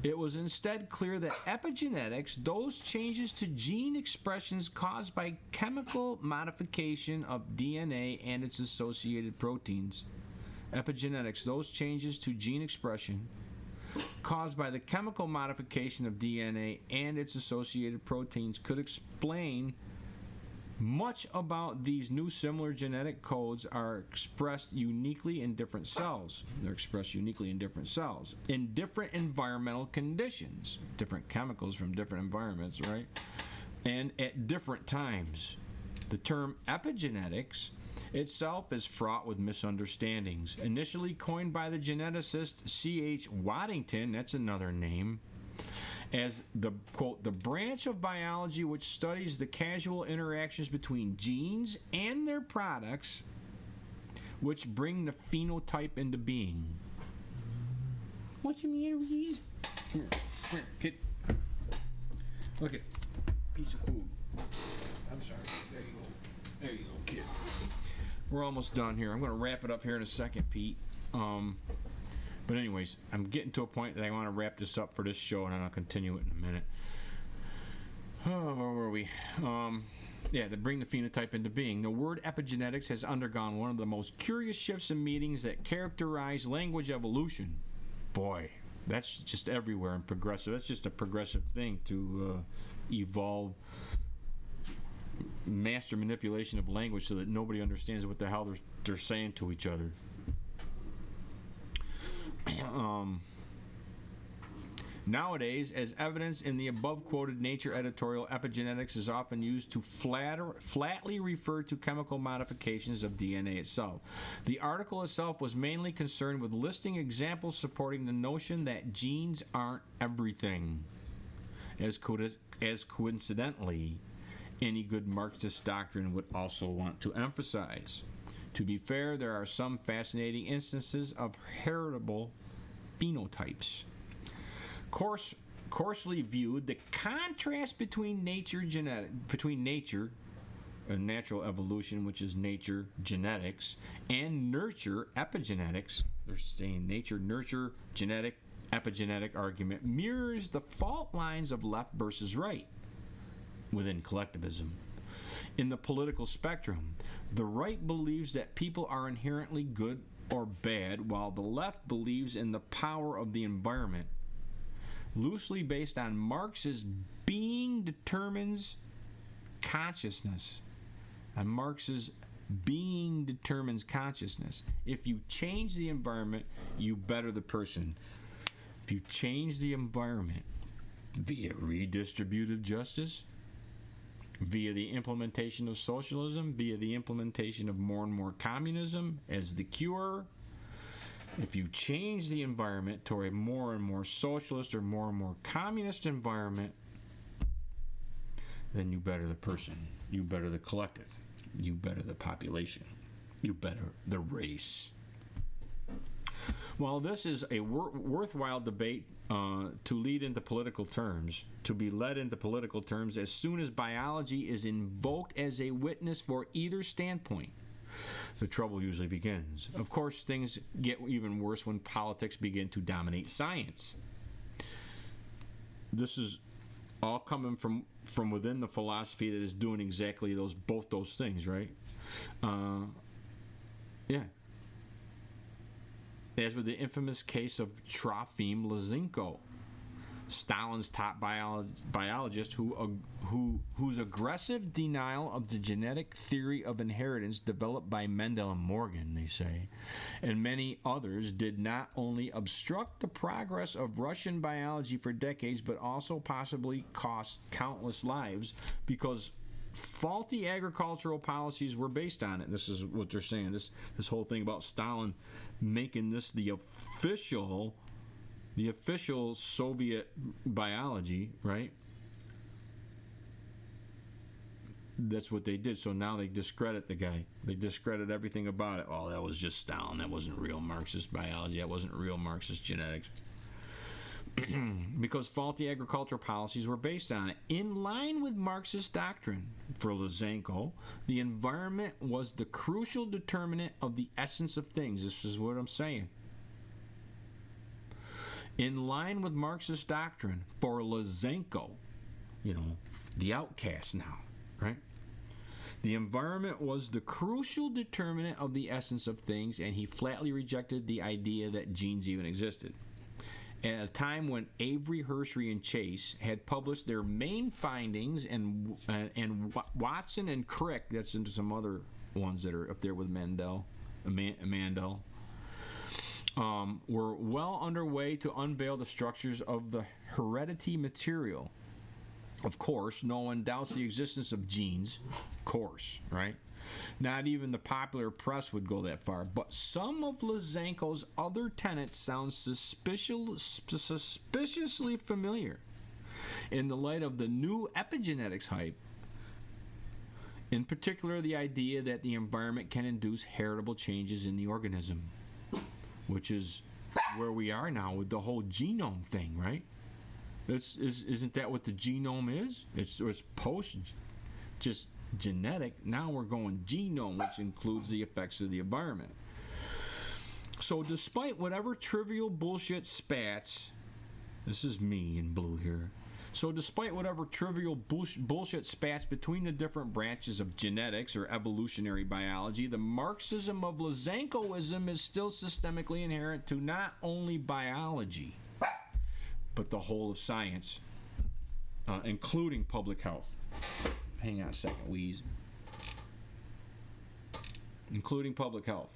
It was instead clear that epigenetics, those changes to gene expressions caused by chemical modification of DNA and its associated proteins. Epigenetics, those changes to gene expression caused by the chemical modification of DNA and its associated proteins, could explain much about these new similar genetic codes are expressed uniquely in different cells. They're expressed uniquely in different cells, in different environmental conditions, different chemicals from different environments, right? And at different times. The term epigenetics itself is fraught with misunderstandings. Initially coined by the geneticist C.H. Waddington, that's another name, as the, quote, the branch of biology which studies the causal interactions between genes and their products which bring the phenotype into being. What you mean, Reed? Come here, kid. Look at piece of food. I'm sorry. There you go, kid. We're almost done here. I'm going to wrap it up here in a second, Pete. But anyways, I'm getting to a point that I want to wrap this up for this show, and then I'll continue it in a minute. Where were we? To bring the phenotype into being. The word epigenetics has undergone one of the most curious shifts and meanings that characterize language evolution. Boy, that's just everywhere and progressive. That's just a progressive thing to evolve master manipulation of language so that nobody understands what the hell they're saying to each other. Nowadays, as evidence in the above quoted Nature editorial, epigenetics is often used to flatly refer to chemical modifications of DNA itself. The article itself was mainly concerned with listing examples supporting the notion that genes aren't everything, as coincidentally any good Marxist doctrine would also want to emphasize. To be fair, there are some fascinating instances of heritable phenotypes. Coarsely viewed, the contrast between nature and natural evolution, which is nature genetics, and nurture epigenetics, they're saying nature, nurture, genetic, epigenetic argument, mirrors the fault lines of left versus right within collectivism. In the political spectrum, the right believes that people are inherently good or bad, while the left believes in the power of the environment. Loosely based on Marx's being determines consciousness. And Marx's being determines consciousness. If you change the environment, you better the person. If you change the environment via redistributive justice, via the implementation of socialism, via the implementation of more and more communism as the cure, if you change the environment to a more and more socialist or more and more communist environment, then you better the person, you better the collective, you better the population, you better the race. While this is a worthwhile debate to lead into political terms, to be led into political terms as soon as biology is invoked as a witness for either standpoint, the trouble usually begins. Of course, things get even worse when politics begin to dominate science. This is all coming from within the philosophy that is doing exactly both those things, right? Yeah. As with the infamous case of Trofim Lysenko, Stalin's top biologist whose aggressive denial of the genetic theory of inheritance developed by Mendel and Morgan, they say, and many others did not only obstruct the progress of Russian biology for decades, but also possibly cost countless lives because faulty agricultural policies were based on it. This is what they're saying. This whole thing about Stalin making this the official Soviet biology, right? That's what they did. So now they discredit the guy. They discredit everything about it. Oh, that was just Stalin. That wasn't real Marxist biology. That wasn't real Marxist genetics. Because faulty agricultural policies were based on it. In line with Marxist doctrine, for Lysenko, the environment was the crucial determinant of the essence of things. This is what I'm saying. In line with Marxist doctrine, for Lysenko, the outcast now, right? The environment was the crucial determinant of the essence of things, and he flatly rejected the idea that genes even existed. At a time when Avery, Hershey, and Chase had published their main findings, and Watson and Crick, that's into some other ones that are up there with Mandel, were well underway to unveil the structures of the heredity material. Of course, no one doubts the existence of genes. Of course, right? Not even the popular press would go that far. But some of Lysenko's other tenets sound suspiciously familiar in the light of the new epigenetics hype. In particular, the idea that the environment can induce heritable changes in the organism, which is where we are now with the whole genome thing, right? Isn't that what the genome is? It's post just genetic. Now we're going genome, which includes the effects of the environment. So despite whatever trivial bullshit spats, this is me in blue here. So despite whatever trivial bullshit spats between the different branches of genetics or evolutionary biology, the Marxism of Lysenkoism is still systemically inherent to not only biology, but the whole of science, including public health. Hang on a second, wheeze. Including public health.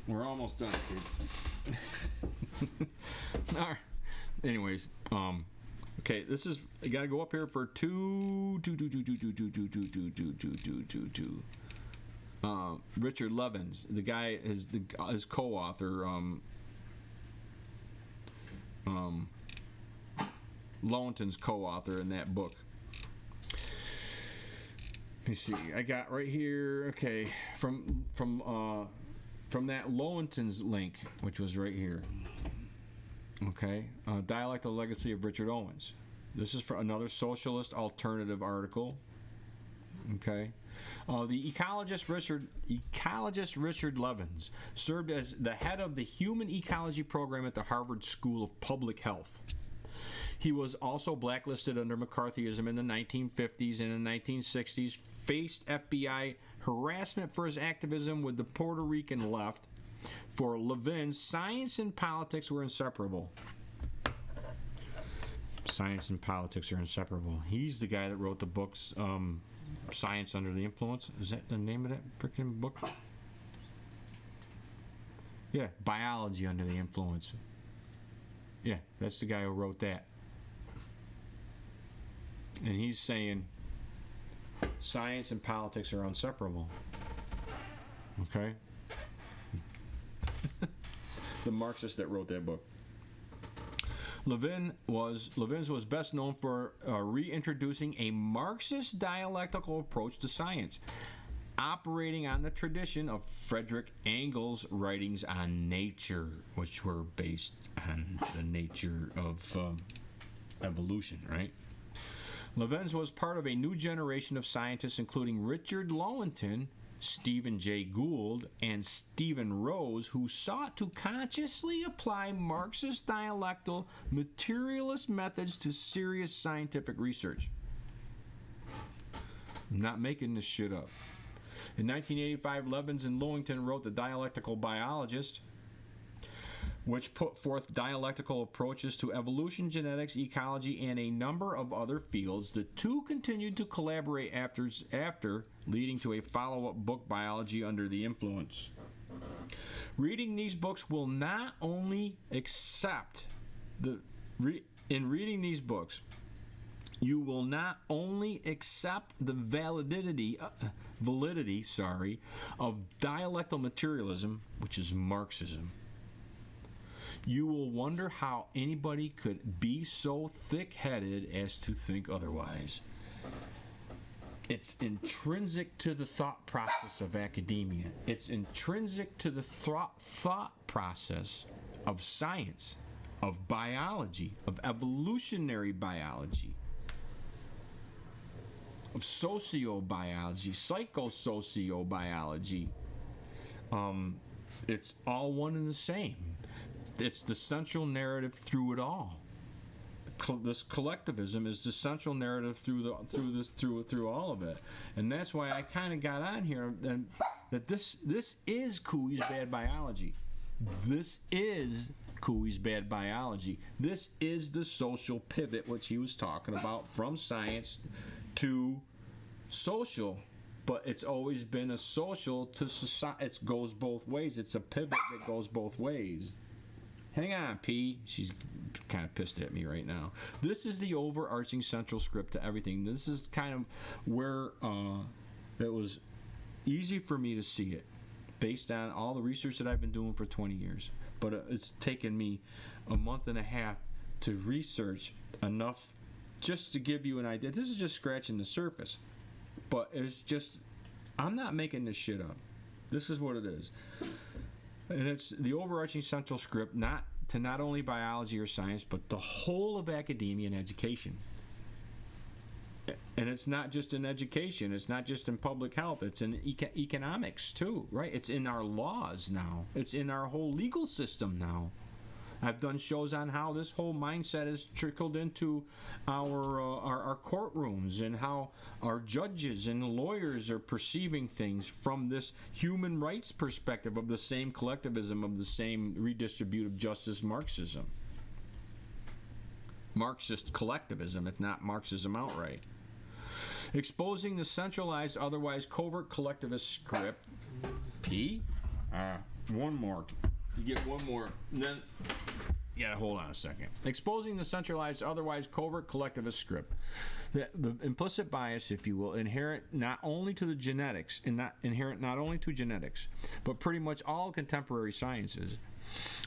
We're almost done, dude. All right. Anyways, okay, this is, I gotta go up here for Richard Levins, the guy is his co-author, Lowenton's co-author in that book. Let me see, I got right here, okay, from that Lowenton's link, which was right here. Okay, Dialectical Legacy of Richard Owens. This is for another socialist alternative article. Okay, the ecologist Richard Levins served as the head of the Human Ecology program at the Harvard School of Public Health. He was also blacklisted under McCarthyism in the 1950s and in the 1960s, faced FBI harassment for his activism with the Puerto Rican left. For Levin, science and politics were inseparable. Science and politics are inseparable. He's the guy that wrote the books, Science Under the Influence. Is that the name of that freaking book? Yeah, Biology Under the Influence. Yeah, that's the guy who wrote that. And he's saying science and politics are inseparable. Okay? The Marxist that wrote that book. Levins was best known for reintroducing a Marxist dialectical approach to science, operating on the tradition of Frederick Engels' writings on nature, which were based on the nature of evolution, right? Levins was part of a new generation of scientists, including Richard Lewontin, Stephen Jay Gould, and Stephen Rose, who sought to consciously apply Marxist dialectal materialist methods to serious scientific research. I'm not making this shit up. In 1985, Levins and Lewington wrote The Dialectical Biologist, which put forth dialectical approaches to evolution, genetics, ecology, and a number of other fields. The two continued to collaborate after leading to a follow-up book, Biology Under the Influence. Reading these books will not only accept in reading these books, you will not only accept the validity of dialectal materialism, which is Marxism. You will wonder how anybody could be so thick-headed as to think otherwise. It's intrinsic to the thought process of academia. It's intrinsic to the thought process of science, of biology, of evolutionary biology, of sociobiology, psychosociobiology. It's all one and the same. It's the central narrative through it all. This collectivism is the central narrative through all of it, and that's why I kind of got on here that this is Cooey's bad biology. This is Cooey's bad biology. This is the social pivot which he was talking about, from science to social. But it's always been a social to society. It goes both ways. It's a pivot that goes both ways. Hang on, P. She's kind of pissed at me right now. This is the overarching central script to everything. This is kind of where it was easy for me to see it, based on all the research that I've been doing for 20 years. But it's taken me a month and a half to research enough just to give you an idea. This is just scratching the surface. But it's just, I'm not making this shit up. This is what it is. And it's the overarching central script, not only biology or science, but the whole of academia and education. And it's not just in education. It's not just in public health. It's in economics, too, right? It's in our laws now. It's in our whole legal system now. I've done shows on how this whole mindset has trickled into our courtrooms, and how our judges and lawyers are perceiving things from this human rights perspective of the same collectivism, of the same redistributive justice Marxism. Marxist collectivism, if not Marxism outright. Exposing the centralized, otherwise covert collectivist script. P? One more. You get one more. Then, yeah, hold on a second. Exposing the centralized, otherwise covert collectivist script. The implicit bias, if you will, inherent not only to genetics, but pretty much all contemporary sciences.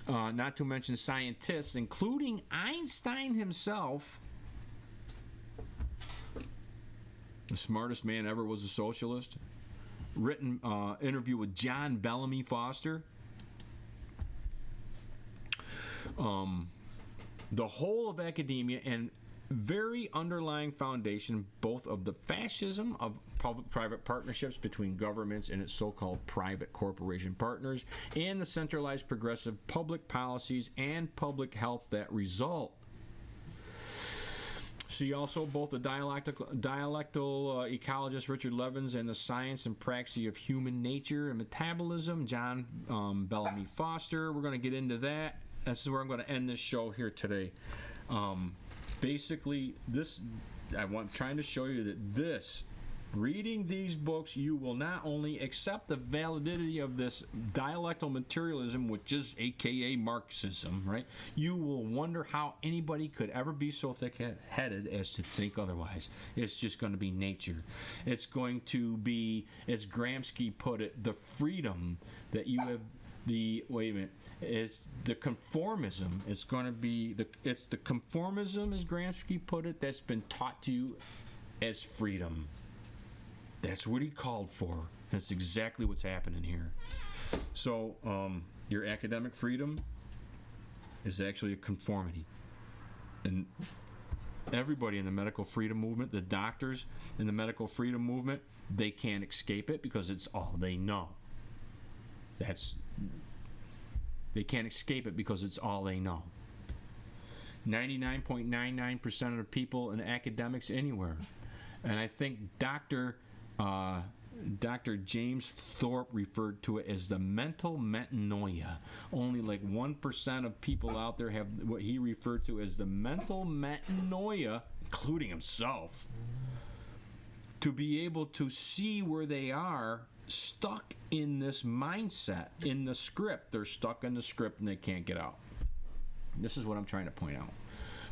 Not to mention scientists, including Einstein himself. The smartest man ever was a socialist. Written interview with John Bellamy Foster. The whole of academia and very underlying foundation both of the fascism of public-private partnerships between governments and its so-called private corporation partners, and the centralized progressive public policies and public health that result. See also both the dialectal ecologist Richard Levins and the science and praxis of human nature and metabolism, John Bellamy Foster. We're going to get into that. This is where I'm going to end this show here today. Basically, trying to show you that reading these books, you will not only accept the validity of this dialectal materialism, which is AKA Marxism, right? You will wonder how anybody could ever be so thick-headed as to think otherwise. It's just going to be nature. It's going to be, as Gramsci put it, the freedom that you have. Is the conformism. It's going to be it's the conformism, as Gramsci put it, that's been taught to you as freedom. That's what he called for. That's exactly what's happening here. So your academic freedom is actually a conformity, and everybody in the medical freedom movement, the doctors in the medical freedom movement, they can't escape it because it's all they know. They can't escape it because it's all they know. 99.99% of the people in academics anywhere. And I think Dr. James Thorpe referred to it as the mental metanoia. Only like 1% of people out there have what he referred to as the mental metanoia, including himself, to be able to see where they are stuck in this mindset, in the script. They're stuck in the script and they can't get out. This is what I'm trying to point out.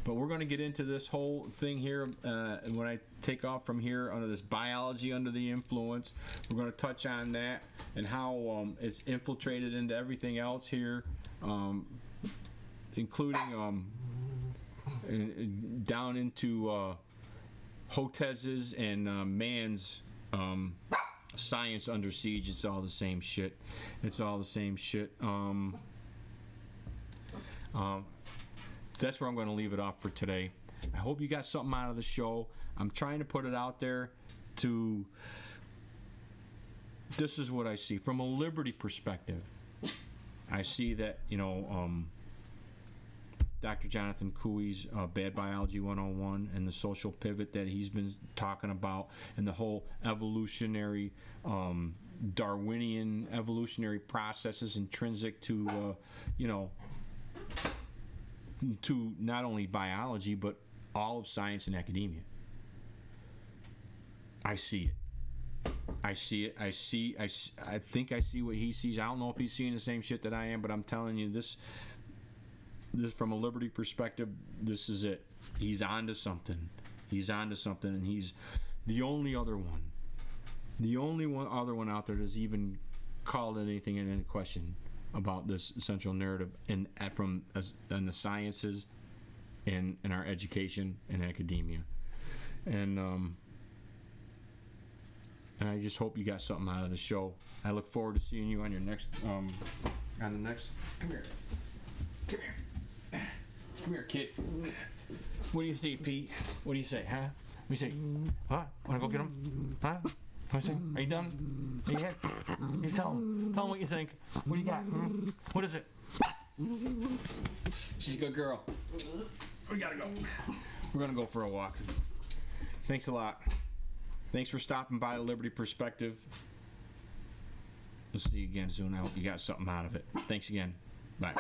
But we're going to get into this whole thing here when I take off from here under this biology under the influence. We're going to touch on that and how it's infiltrated into everything else here, including down into Hotez's and man's science under siege. It's all the same shit. It's all the same shit. That's where I'm going to leave it off for today. I hope you got something out of the show. I'm trying to put it out there to... This is what I see. From a liberty perspective, I see that, Dr. Jonathan Cooey's Bad Biology 101 and the social pivot that he's been talking about and the whole evolutionary, Darwinian evolutionary processes intrinsic to, to not only biology but all of science and academia. I see it. I think I see what he sees. I don't know if he's seeing the same shit that I am, but I'm telling you this from a liberty perspective, this is it. He's onto something. And he's the only other one. The only other one out there that's even called anything in any question about this central narrative in the sciences and in our education and academia. And I just hope you got something out of the show. I look forward to seeing you on your next come here, kid. What do you say, Pete? What do you say, huh? What do you say? What? Wanna go get him? Huh? What do you say? Are you done? Are you happy? You tell him what you think. What do you got? What is it? She's a good girl. We gotta go. We're gonna go for a walk. Thanks a lot. Thanks for stopping by the Liberty Perspective. We'll see you again soon. I hope you got something out of it. Thanks again. Bye.